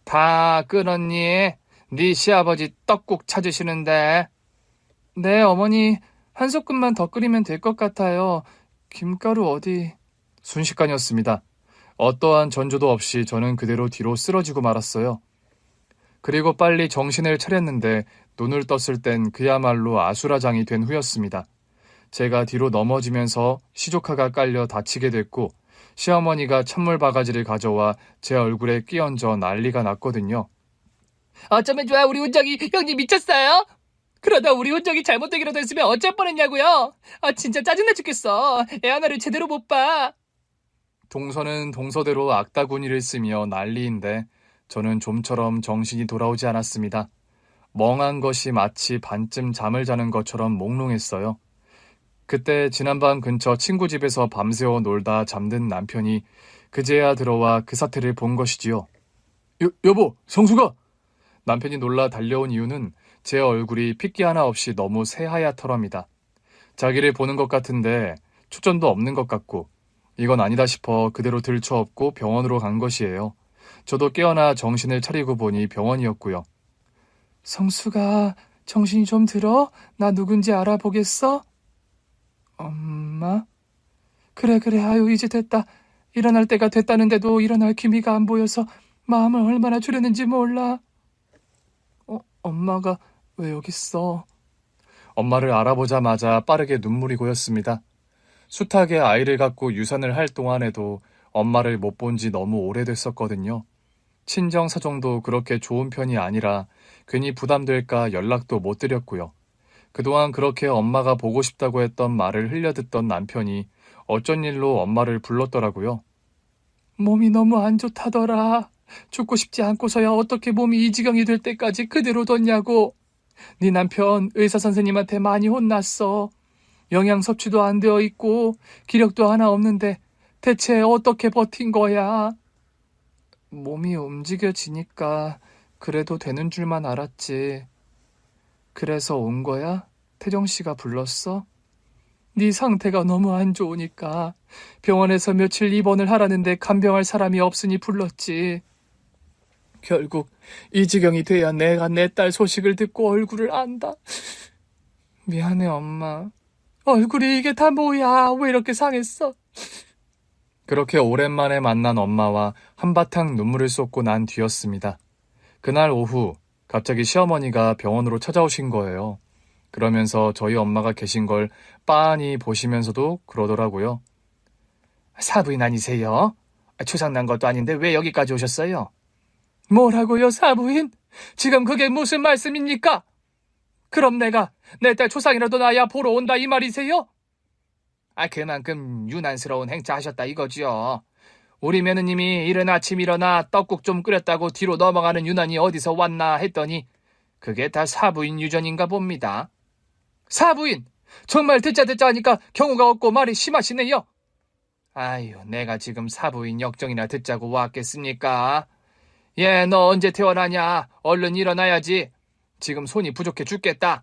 다 끓었니? 네 시아버지 떡국 찾으시는데. 네, 어머니, 한 소끔만 더 끓이면 될 것 같아요. 김가루 어디... 순식간이었습니다. 어떠한 전조도 없이 저는 그대로 뒤로 쓰러지고 말았어요. 그리고 빨리 정신을 차렸는데 눈을 떴을 땐 그야말로 아수라장이 된 후였습니다. 제가 뒤로 넘어지면서 시조카가 깔려 다치게 됐고 시어머니가 찬물 바가지를 가져와 제 얼굴에 끼얹어 난리가 났거든요. 어쩌면 좋아, 우리 운정이. 형님 미쳤어요? 그러다 우리 운정이 잘못되기라도 했으면 어쩔 뻔했냐고요. 아, 진짜 짜증나 죽겠어. 애 하나를 제대로 못 봐. 동서는 동서대로 악다구니를 쓰며 난리인데 저는 좀처럼 정신이 돌아오지 않았습니다. 멍한 것이 마치 반쯤 잠을 자는 것처럼 몽롱했어요. 그때 지난밤 근처 친구 집에서 밤새워 놀다 잠든 남편이 그제야 들어와 그 사태를 본 것이지요. 여보, 성수가! 남편이 놀라 달려온 이유는 제 얼굴이 핏기 하나 없이 너무 새하얗더랍니다. 자기를 보는 것 같은데 초점도 없는 것 같고 이건 아니다 싶어 그대로 들쳐업고 병원으로 간 것이에요. 저도 깨어나 정신을 차리고 보니 병원이었고요. 성수가 정신이 좀 들어? 나 누군지 알아보겠어? 엄마? 그래, 아유, 이제 됐다. 일어날 때가 됐다는데도 일어날 기미가 안 보여서 마음을 얼마나 주려는지 몰라. 엄마가 왜 여기 있어? 엄마를 알아보자마자 빠르게 눈물이 고였습니다. 숱하게 아이를 갖고 유산을 할 동안에도 엄마를 못 본 지 너무 오래됐었거든요. 친정 사정도 그렇게 좋은 편이 아니라 괜히 부담될까 연락도 못 드렸고요. 그동안 그렇게 엄마가 보고 싶다고 했던 말을 흘려듣던 남편이 어쩐 일로 엄마를 불렀더라고요. 몸이 너무 안 좋다더라. 죽고 싶지 않고서야 어떻게 몸이 이 지경이 될 때까지 그대로 뒀냐고. 네 남편 의사 선생님한테 많이 혼났어. 영양 섭취도 안 되어 있고 기력도 하나 없는데 대체 어떻게 버틴 거야? 몸이 움직여지니까 그래도 되는 줄만 알았지. 그래서 온 거야? 태정 씨가 불렀어? 네 상태가 너무 안 좋으니까 병원에서 며칠 입원을 하라는데 간병할 사람이 없으니 불렀지. 결국 이 지경이 돼야 내가 내 딸 소식을 듣고 얼굴을 안다. 미안해, 엄마. 얼굴이 이게 다 뭐야? 왜 이렇게 상했어? 그렇게 오랜만에 만난 엄마와 한바탕 눈물을 쏟고 난 뒤였습니다. 그날 오후 갑자기 시어머니가 병원으로 찾아오신 거예요. 그러면서 저희 엄마가 계신 걸 빤히 보시면서도 그러더라고요. 사부인 아니세요? 초상난 것도 아닌데 왜 여기까지 오셨어요? 뭐라고요, 사부인? 지금 그게 무슨 말씀입니까? 그럼 내가 내 딸 초상이라도 나야 보러 온다 이 말이세요? 그만큼 유난스러운 행차 하셨다 이거지요. 우리 며느님이 이른 아침 일어나 떡국 좀 끓였다고 뒤로 넘어가는 유난이 어디서 왔나 했더니 그게 다 사부인 유전인가 봅니다. 사부인! 정말 듣자 하니까 경우가 없고 말이 심하시네요. 아유, 내가 지금 사부인 역정이나 듣자고 왔겠습니까? 얘, 너 언제 태어나냐? 얼른 일어나야지. 지금 손이 부족해 죽겠다.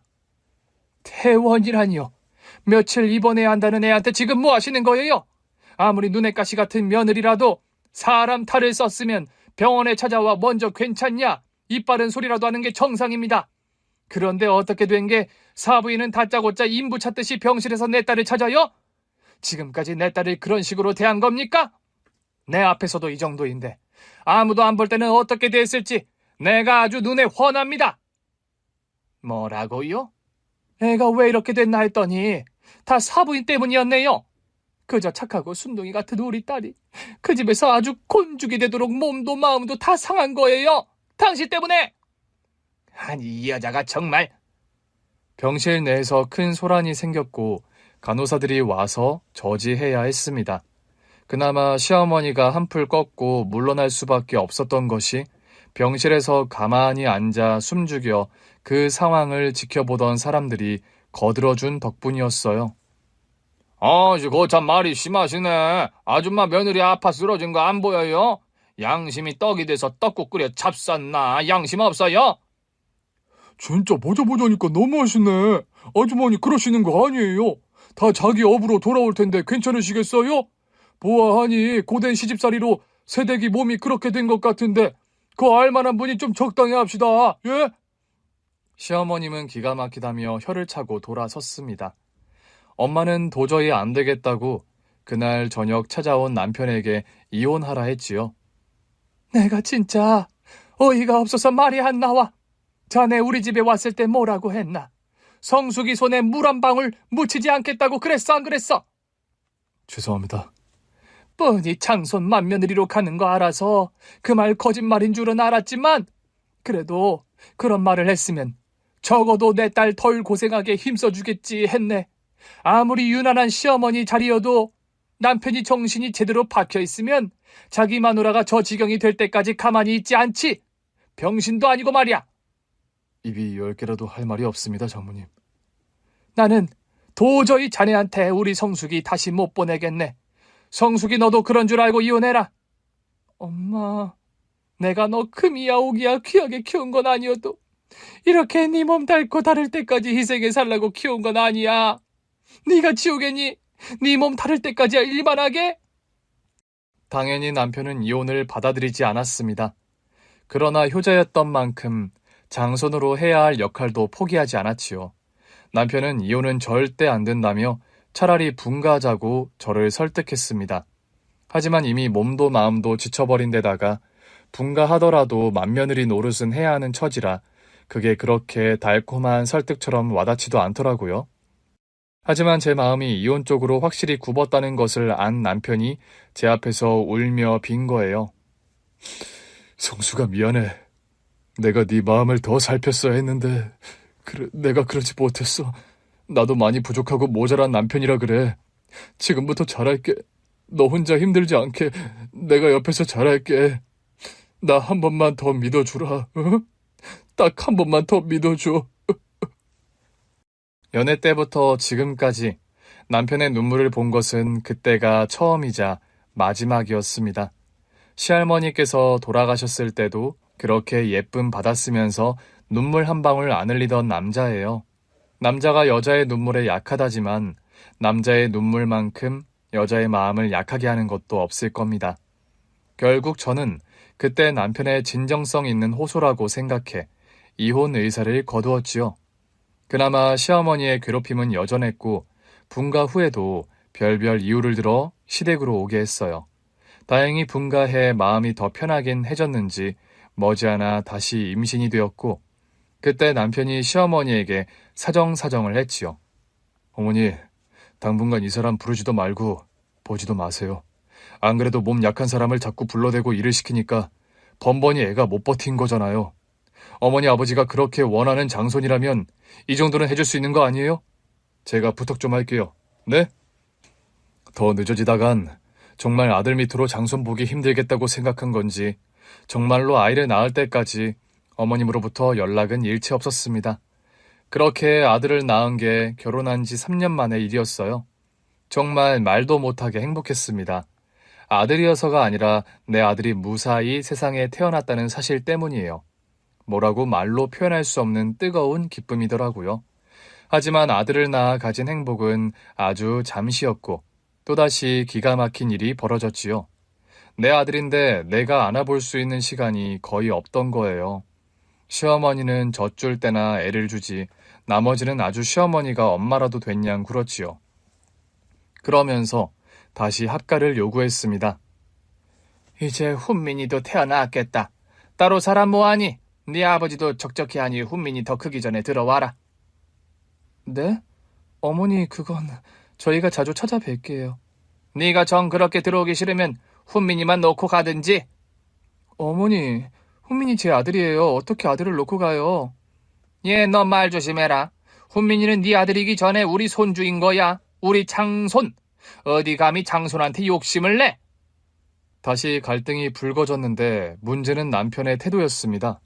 퇴원이라니요. 며칠 입원해야 한다는 애한테 지금 뭐 하시는 거예요? 아무리 눈의 가시 같은 며느리라도 사람 탈을 썼으면 병원에 찾아와 먼저 괜찮냐? 이빠른 소리라도 하는 게 정상입니다. 그런데 어떻게 된 게 사부인은 다짜고짜 인부 찾듯이 병실에서 내 딸을 찾아요? 지금까지 내 딸을 그런 식으로 대한 겁니까? 내 앞에서도 이 정도인데 아무도 안 볼 때는 어떻게 됐을지 내가 아주 눈에 훤합니다. 뭐라고요? 애가 왜 이렇게 됐나 했더니 다 사부인 때문이었네요. 그저 착하고 순둥이 같은 우리 딸이 그 집에서 아주 곤죽이 되도록 몸도 마음도 다 상한 거예요. 당신 때문에. 아니, 이 여자가 정말. 병실 내에서 큰 소란이 생겼고 간호사들이 와서 저지해야 했습니다. 그나마 시어머니가 한풀 꺾고 물러날 수밖에 없었던 것이 병실에서 가만히 앉아 숨죽여 그 상황을 지켜보던 사람들이 거들어준 덕분이었어요. 그거 참 말이 심하시네. 아줌마 며느리 아파 쓰러진 거 안 보여요? 양심이 떡이 돼서 떡국 끓여 잡쌌나? 양심 없어요? 진짜 보자니까 너무하시네. 아주머니 그러시는 거 아니에요. 다 자기 업으로 돌아올 텐데 괜찮으시겠어요? 보아하니 고된 시집살이로 새댁이 몸이 그렇게 된 것 같은데 그 알만한 분이 좀 적당히 합시다. 예? 시어머님은 기가 막히다며 혀를 차고 돌아섰습니다. 엄마는 도저히 안 되겠다고 그날 저녁 찾아온 남편에게 이혼하라 했지요. 내가 진짜 어이가 없어서 말이 안 나와. 자네 우리 집에 왔을 때 뭐라고 했나? 성숙이 손에 물 한 방울 묻히지 않겠다고 그랬어 안 그랬어? 죄송합니다. 뻔히 장손 맏며느리로 가는 거 알아서 그 말 거짓말인 줄은 알았지만 그래도 그런 말을 했으면 적어도 내 딸 덜 고생하게 힘써주겠지 했네. 아무리 유난한 시어머니 자리여도 남편이 정신이 제대로 박혀있으면 자기 마누라가 저 지경이 될 때까지 가만히 있지 않지. 병신도 아니고 말이야. 입이 10개라도 할 말이 없습니다, 장모님. 나는 도저히 자네한테 우리 성숙이 다시 못 보내겠네. 성숙이 너도 그런 줄 알고 이혼해라. 엄마, 내가 너 금이야 오기야 귀하게 키운 건 아니어도 이렇게 네 몸 닳고 다를 때까지 희생해 살라고 키운 건 아니야. 네가 지우겠니? 네 몸 다를 때까지 일만 하게? 당연히 남편은 이혼을 받아들이지 않았습니다. 그러나 효자였던 만큼 장손으로 해야 할 역할도 포기하지 않았지요. 남편은 이혼은 절대 안 된다며 차라리 분가하자고 저를 설득했습니다. 하지만 이미 몸도 마음도 지쳐버린 데다가 분가하더라도 맏며느리 노릇은 해야 하는 처지라 그게 그렇게 달콤한 설득처럼 와닿지도 않더라고요. 하지만 제 마음이 이혼 쪽으로 확실히 굽었다는 것을 안 남편이 제 앞에서 울며 빈 거예요. 성수가 미안해. 내가 네 마음을 더 살폈어야 했는데 내가 그러지 못했어. 나도 많이 부족하고 모자란 남편이라 그래. 지금부터 잘할게. 너 혼자 힘들지 않게 내가 옆에서 잘할게. 나 한 번만 더 믿어주라. 어? 딱 한 번만 더 믿어줘. 연애 때부터 지금까지 남편의 눈물을 본 것은 그때가 처음이자 마지막이었습니다. 시할머니께서 돌아가셨을 때도 그렇게 예쁨 받았으면서 눈물 한 방울 안 흘리던 남자예요. 남자가 여자의 눈물에 약하다지만 남자의 눈물만큼 여자의 마음을 약하게 하는 것도 없을 겁니다. 결국 저는 그때 남편의 진정성 있는 호소라고 생각해 이혼 의사를 거두었지요. 그나마 시어머니의 괴롭힘은 여전했고 분가 후에도 별별 이유를 들어 시댁으로 오게 했어요. 다행히 분가해 마음이 더 편하긴 해졌는지 머지않아 다시 임신이 되었고 그때 남편이 시어머니에게 사정사정을 했지요. 어머니, 당분간 이 사람 부르지도 말고 보지도 마세요. 안 그래도 몸 약한 사람을 자꾸 불러대고 일을 시키니까 번번이 애가 못 버틴 거잖아요. 어머니 아버지가 그렇게 원하는 장손이라면 이 정도는 해줄 수 있는 거 아니에요? 제가 부탁 좀 할게요. 네? 더 늦어지다간 정말 아들 밑으로 장손 보기 힘들겠다고 생각한 건지 정말로 아이를 낳을 때까지 어머님으로부터 연락은 일체 없었습니다. 그렇게 아들을 낳은 게 결혼한 지 3년 만의 일이었어요. 정말 말도 못하게 행복했습니다. 아들이어서가 아니라 내 아들이 무사히 세상에 태어났다는 사실 때문이에요. 뭐라고 말로 표현할 수 없는 뜨거운 기쁨이더라고요. 하지만 아들을 낳아 가진 행복은 아주 잠시였고 또다시 기가 막힌 일이 벌어졌지요. 내 아들인데 내가 안아볼 수 있는 시간이 거의 없던 거예요. 시어머니는 젖줄 때나 애를 주지 나머지는 아주 시어머니가 엄마라도 됐냥 굴었지요. 그러면서 다시 합가를 요구했습니다. 이제 훈민이도 태어났겠다. 따로 사람 뭐하니? 네 아버지도 적적해 하니 훈민이 더 크기 전에 들어와라. 네? 어머니 그건 저희가 자주 찾아뵐게요. 네가 정 그렇게 들어오기 싫으면 훈민이만 놓고 가든지. 어머니, 훈민이 제 아들이에요. 어떻게 아들을 놓고 가요? 예, 너 말 조심해라. 훈민이는 네 아들이기 전에 우리 손주인 거야. 우리 장손. 어디 감히 장손한테 욕심을 내? 다시 갈등이 불거졌는데 문제는 남편의 태도였습니다.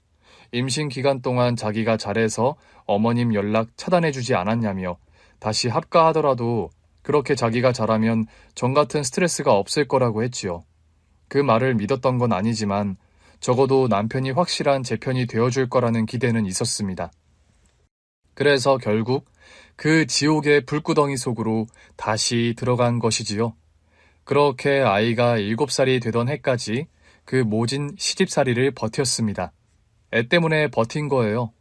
임신 기간 동안 자기가 잘해서 어머님 연락 차단해주지 않았냐며 다시 합가하더라도 그렇게 자기가 잘하면 전 같은 스트레스가 없을 거라고 했지요. 그 말을 믿었던 건 아니지만 적어도 남편이 확실한 제 편이 되어줄 거라는 기대는 있었습니다. 그래서 결국 그 지옥의 불구덩이 속으로 다시 들어간 것이지요. 그렇게 아이가 7살이 되던 해까지 그 모진 시집살이를 버텼습니다. 애 때문에 버틴 거예요.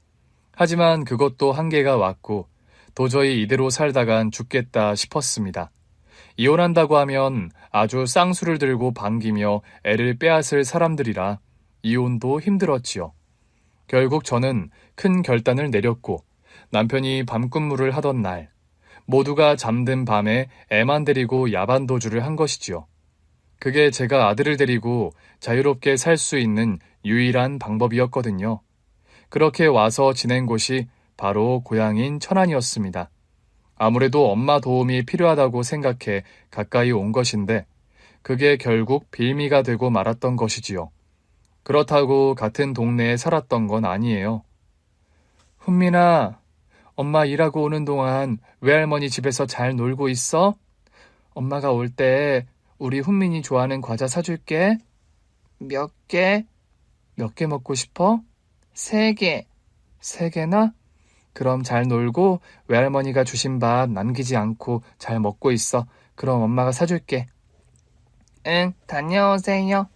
하지만 그것도 한계가 왔고 도저히 이대로 살다간 죽겠다 싶었습니다. 이혼한다고 하면 아주 쌍수를 들고 반기며 애를 빼앗을 사람들이라 이혼도 힘들었지요. 결국 저는 큰 결단을 내렸고 남편이 밤근무를 하던 날 모두가 잠든 밤에 애만 데리고 야반도주를 한 것이지요. 그게 제가 아들을 데리고 자유롭게 살 수 있는 유일한 방법이었거든요. 그렇게 와서 지낸 곳이 바로 고향인 천안이었습니다. 아무래도 엄마 도움이 필요하다고 생각해 가까이 온 것인데 그게 결국 빌미가 되고 말았던 것이지요. 그렇다고 같은 동네에 살았던 건 아니에요. 훈민아, 엄마 일하고 오는 동안 외할머니 집에서 잘 놀고 있어? 엄마가 올 때 우리 훈민이 좋아하는 과자 사줄게. 몇 개? 몇 개 먹고 싶어? 3개. 3개나? 그럼 잘 놀고 외할머니가 주신 밥 남기지 않고 잘 먹고 있어. 그럼 엄마가 사줄게. 응, 다녀오세요.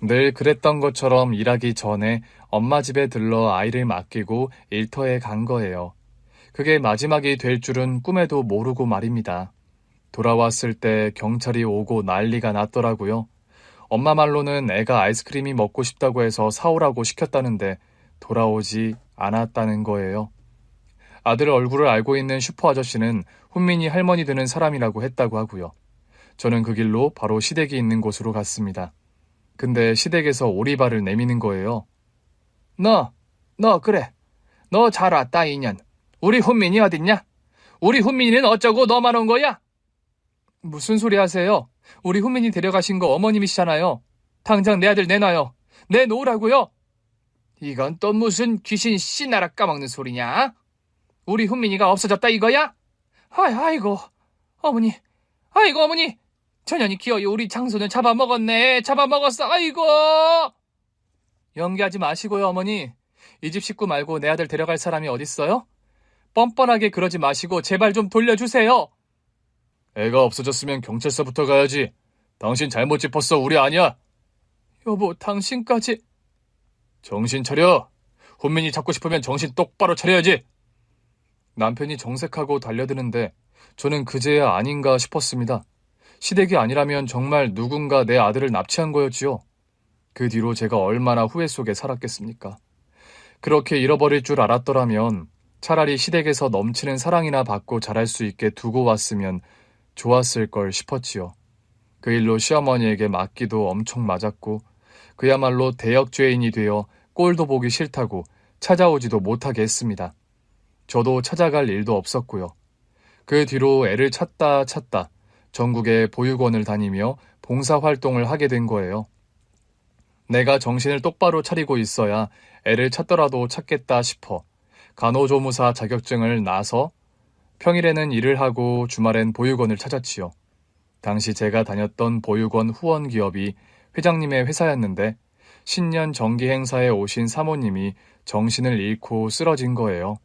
늘 그랬던 것처럼 일하기 전에 엄마 집에 들러 아이를 맡기고 일터에 간 거예요. 그게 마지막이 될 줄은 꿈에도 모르고 말입니다. 돌아왔을 때 경찰이 오고 난리가 났더라고요. 엄마 말로는 애가 아이스크림이 먹고 싶다고 해서 사오라고 시켰다는데 돌아오지 않았다는 거예요. 아들 얼굴을 알고 있는 슈퍼 아저씨는 훈민이 할머니 되는 사람이라고 했다고 하고요. 저는 그 길로 바로 시댁이 있는 곳으로 갔습니다. 근데 시댁에서 오리발을 내미는 거예요. 너 그래. 너 잘 왔다, 인연. 우리 훈민이 어딨냐? 우리 훈민이는 어쩌고 너만 온 거야? 무슨 소리 하세요? 우리 훈민이 데려가신 거 어머님이시잖아요. 당장 내 아들 내놔요. 내놓으라고요. 이건 또 무슨 귀신 씨나라 까먹는 소리냐? 우리 훈민이가 없어졌다 이거야? 아이고 어머니, 아이고 어머니, 전현이 기어이 우리 장손을 잡아먹었네. 잡아먹었어. 아이고. 연기하지 마시고요, 어머니. 이 집 식구 말고 내 아들 데려갈 사람이 어딨어요? 뻔뻔하게 그러지 마시고 제발 좀 돌려주세요. 애가 없어졌으면 경찰서부터 가야지. 당신 잘못 짚었어. 우리 아니야. 여보, 당신까지. 정신 차려. 훈민이 잡고 싶으면 정신 똑바로 차려야지. 남편이 정색하고 달려드는데 저는 그제야 아닌가 싶었습니다. 시댁이 아니라면 정말 누군가 내 아들을 납치한 거였지요. 그 뒤로 제가 얼마나 후회 속에 살았겠습니까? 그렇게 잃어버릴 줄 알았더라면 차라리 시댁에서 넘치는 사랑이나 받고 자랄 수 있게 두고 왔으면 좋았을 걸 싶었지요. 그 일로 시어머니에게 맞기도 엄청 맞았고 그야말로 대역죄인이 되어 꼴도 보기 싫다고 찾아오지도 못하게 했습니다. 저도 찾아갈 일도 없었고요. 그 뒤로 애를 찾다 전국의 보육원을 다니며 봉사활동을 하게 된 거예요. 내가 정신을 똑바로 차리고 있어야 애를 찾더라도 찾겠다 싶어 간호조무사 자격증을 나서 평일에는 일을 하고 주말엔 보육원을 찾았지요. 당시 제가 다녔던 보육원 후원 기업이 회장님의 회사였는데 신년 정기 행사에 오신 사모님이 정신을 잃고 쓰러진 거예요.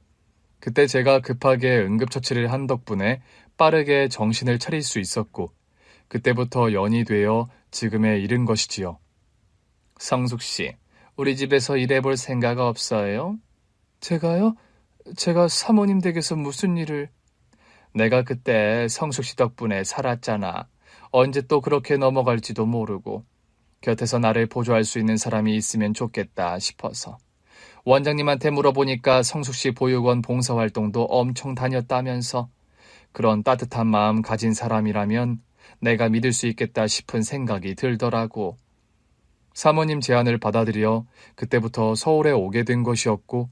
그때 제가 급하게 응급처치를 한 덕분에 빠르게 정신을 차릴 수 있었고 그때부터 연이 되어 지금에 이른 것이지요. 성숙씨, 우리 집에서 일해볼 생각 없어요? 제가요? 제가 사모님 댁에서 무슨 일을... 내가 그때 성숙씨 덕분에 살았잖아. 언제 또 그렇게 넘어갈지도 모르고 곁에서 나를 보조할 수 있는 사람이 있으면 좋겠다 싶어서. 원장님한테 물어보니까 성숙씨 보육원 봉사활동도 엄청 다녔다면서 그런 따뜻한 마음 가진 사람이라면 내가 믿을 수 있겠다 싶은 생각이 들더라고. 사모님 제안을 받아들여 그때부터 서울에 오게 된 것이었고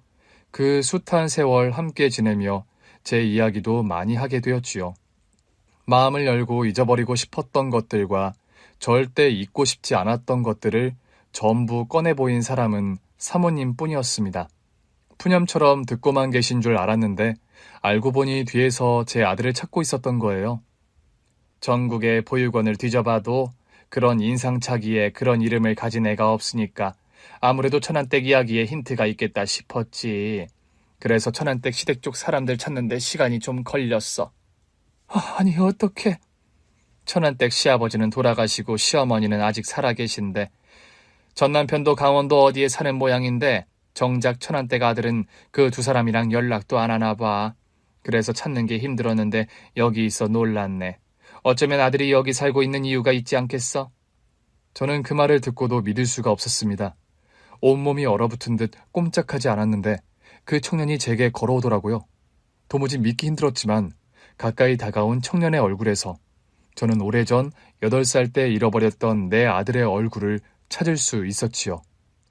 그 숱한 세월 함께 지내며 제 이야기도 많이 하게 되었지요. 마음을 열고 잊어버리고 싶었던 것들과 절대 잊고 싶지 않았던 것들을 전부 꺼내 보인 사람은 사모님 뿐이었습니다. 푸념처럼 듣고만 계신 줄 알았는데 알고 보니 뒤에서 제 아들을 찾고 있었던 거예요. 전국의 보육원을 뒤져봐도 그런 인상착의에 그런 이름을 가진 애가 없으니까 아무래도 천안댁 이야기에 힌트가 있겠다 싶었지. 그래서 천안댁 시댁 쪽 사람들 찾는데 시간이 좀 걸렸어. 아니 어떡해. 천안댁 시아버지는 돌아가시고 시어머니는 아직 살아계신데 전 남편도 강원도 어디에 사는 모양인데 정작 천안댁 아들은 그 두 사람이랑 연락도 안 하나 봐. 그래서 찾는 게 힘들었는데 여기 있어 놀랐네. 어쩌면 아들이 여기 살고 있는 이유가 있지 않겠어? 저는 그 말을 듣고도 믿을 수가 없었습니다. 온몸이 얼어붙은 듯 꼼짝하지 않았는데 그 청년이 제게 걸어오더라고요. 도무지 믿기 힘들었지만 가까이 다가온 청년의 얼굴에서 저는 오래전 8살 때 잃어버렸던 내 아들의 얼굴을 찾을 수 있었지요.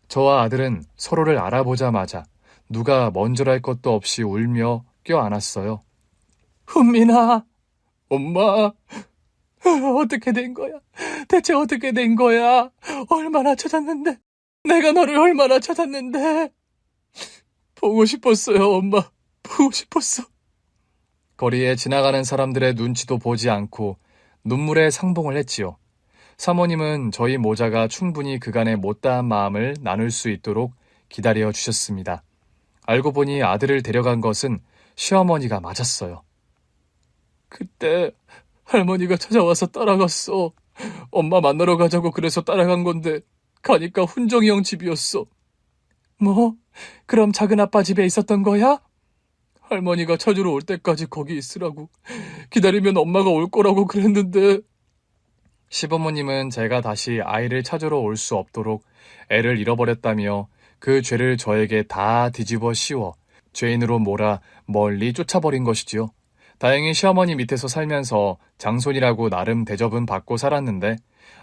저와 아들은 서로를 알아보자마자 누가 먼저랄 것도 없이 울며 껴안았어요. 훈민아, 엄마, 어떻게 된 거야? 대체 어떻게 된 거야? 얼마나 찾았는데? 내가 너를 얼마나 찾았는데? 보고 싶었어요, 엄마. 보고 싶었어. 거리에 지나가는 사람들의 눈치도 보지 않고 눈물에 상봉을 했지요. 사모님은 저희 모자가 충분히 그간의 못다한 마음을 나눌 수 있도록 기다려 주셨습니다. 알고 보니 아들을 데려간 것은 시어머니가 맞았어요. 그때 할머니가 찾아와서 따라갔어. 엄마 만나러 가자고 그래서 따라간 건데 가니까 훈정이 형 집이었어. 뭐? 그럼 작은 아빠 집에 있었던 거야? 할머니가 찾으러 올 때까지 거기 있으라고. 기다리면 엄마가 올 거라고 그랬는데. 시부모님은 제가 다시 아이를 찾으러 올 수 없도록 애를 잃어버렸다며 그 죄를 저에게 다 뒤집어 씌워 죄인으로 몰아 멀리 쫓아버린 것이지요. 다행히 시어머니 밑에서 살면서 장손이라고 나름 대접은 받고 살았는데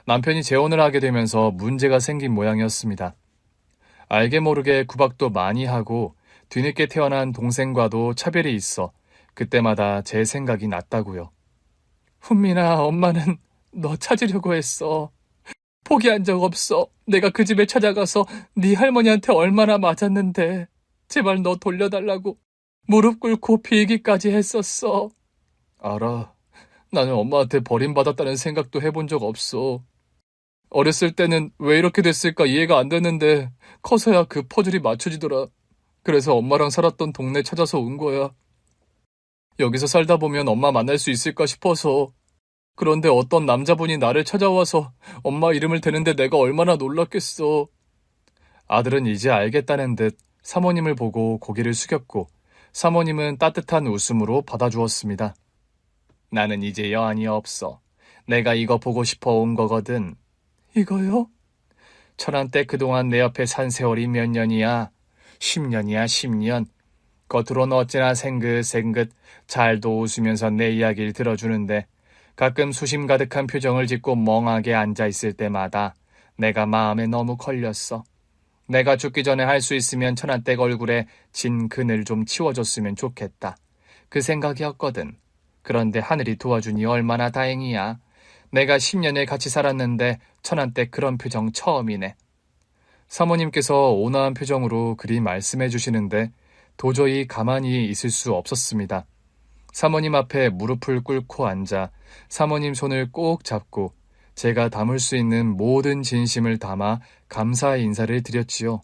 남편이 재혼을 하게 되면서 문제가 생긴 모양이었습니다. 알게 모르게 구박도 많이 하고 뒤늦게 태어난 동생과도 차별이 있어 그때마다 제 생각이 났다고요. 훈민아, 엄마는 너 찾으려고 했어. 포기한 적 없어. 내가 그 집에 찾아가서 네 할머니한테 얼마나 맞았는데 제발 너 돌려달라고 무릎 꿇고 빌기까지 했었어. 알아. 나는 엄마한테 버림받았다는 생각도 해본 적 없어. 어렸을 때는 왜 이렇게 됐을까 이해가 안 됐는데 커서야 그 퍼즐이 맞춰지더라. 그래서 엄마랑 살았던 동네 찾아서 온 거야. 여기서 살다 보면 엄마 만날 수 있을까 싶어서. 그런데 어떤 남자분이 나를 찾아와서 엄마 이름을 대는데 내가 얼마나 놀랐겠어. 아들은 이제 알겠다는 듯 사모님을 보고 고개를 숙였고 사모님은 따뜻한 웃음으로 받아주었습니다. 나는 이제 여한이 없어. 내가 이거 보고 싶어 온 거거든. 이거요? 천안댁 그동안 내 옆에 산 세월이 몇 년이야? 10년이야, 10년. 겉으로는 어찌나 생긋생긋 잘도 웃으면서 내 이야기를 들어주는데 가끔 수심 가득한 표정을 짓고 멍하게 앉아있을 때마다 내가 마음에 너무 걸렸어. 내가 죽기 전에 할 수 있으면 천안댁 얼굴에 진 그늘 좀 치워줬으면 좋겠다. 그 생각이었거든. 그런데 하늘이 도와주니 얼마나 다행이야. 내가 10년을 같이 살았는데 천안댁 그런 표정 처음이네. 사모님께서 온화한 표정으로 그리 말씀해 주시는데 도저히 가만히 있을 수 없었습니다. 사모님 앞에 무릎을 꿇고 앉아 사모님 손을 꼭 잡고 제가 담을 수 있는 모든 진심을 담아 감사의 인사를 드렸지요.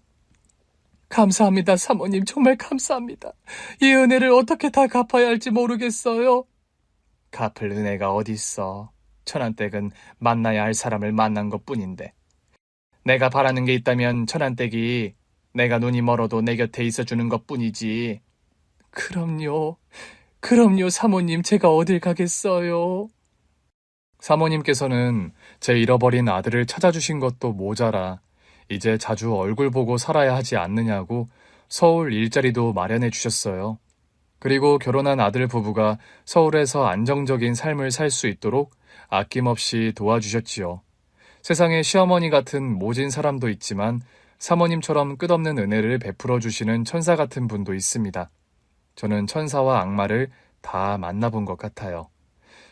감사합니다, 사모님. 정말 감사합니다. 이 은혜를 어떻게 다 갚아야 할지 모르겠어요. 갚을 은혜가 어딨어. 천안댁은 만나야 할 사람을 만난 것뿐인데. 내가 바라는 게 있다면 천안댁이 내가 눈이 멀어도 내 곁에 있어주는 것뿐이지. 그럼요. 그럼요, 사모님. 제가 어딜 가겠어요. 사모님께서는 제 잃어버린 아들을 찾아주신 것도 모자라 이제 자주 얼굴 보고 살아야 하지 않느냐고 서울 일자리도 마련해 주셨어요. 그리고 결혼한 아들 부부가 서울에서 안정적인 삶을 살 수 있도록 아낌없이 도와주셨지요. 세상에 시어머니 같은 모진 사람도 있지만 사모님처럼 끝없는 은혜를 베풀어 주시는 천사 같은 분도 있습니다. 저는 천사와 악마를 다 만나본 것 같아요.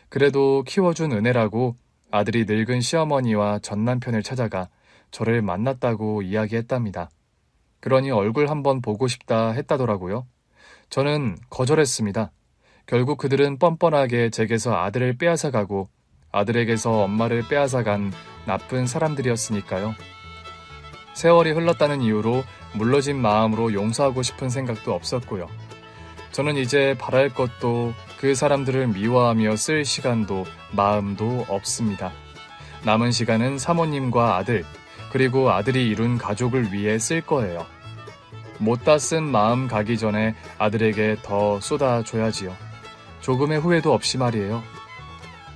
그래도 키워준 은혜라고 아들이 늙은 시어머니와 전 남편을 찾아가 저를 만났다고 이야기했답니다. 그러니 얼굴 한번 보고 싶다 했다더라고요. 저는 거절했습니다. 결국 그들은 뻔뻔하게 제게서 아들을 빼앗아가고 아들에게서 엄마를 빼앗아간 나쁜 사람들이었으니까요. 세월이 흘렀다는 이유로 물러진 마음으로 용서하고 싶은 생각도 없었고요. 저는 이제 바랄 것도 그 사람들을 미워하며 쓸 시간도 마음도 없습니다. 남은 시간은 사모님과 아들, 그리고 아들이 이룬 가족을 위해 쓸 거예요. 못다 쓴 마음 가기 전에 아들에게 더 쏟아줘야지요. 조금의 후회도 없이 말이에요.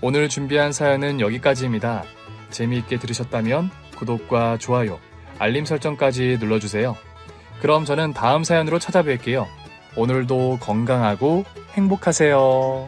오늘 준비한 사연은 여기까지입니다. 재미있게 들으셨다면 구독과 좋아요, 알림 설정까지 눌러주세요. 그럼 저는 다음 사연으로 찾아뵐게요. 오늘도 건강하고 행복하세요.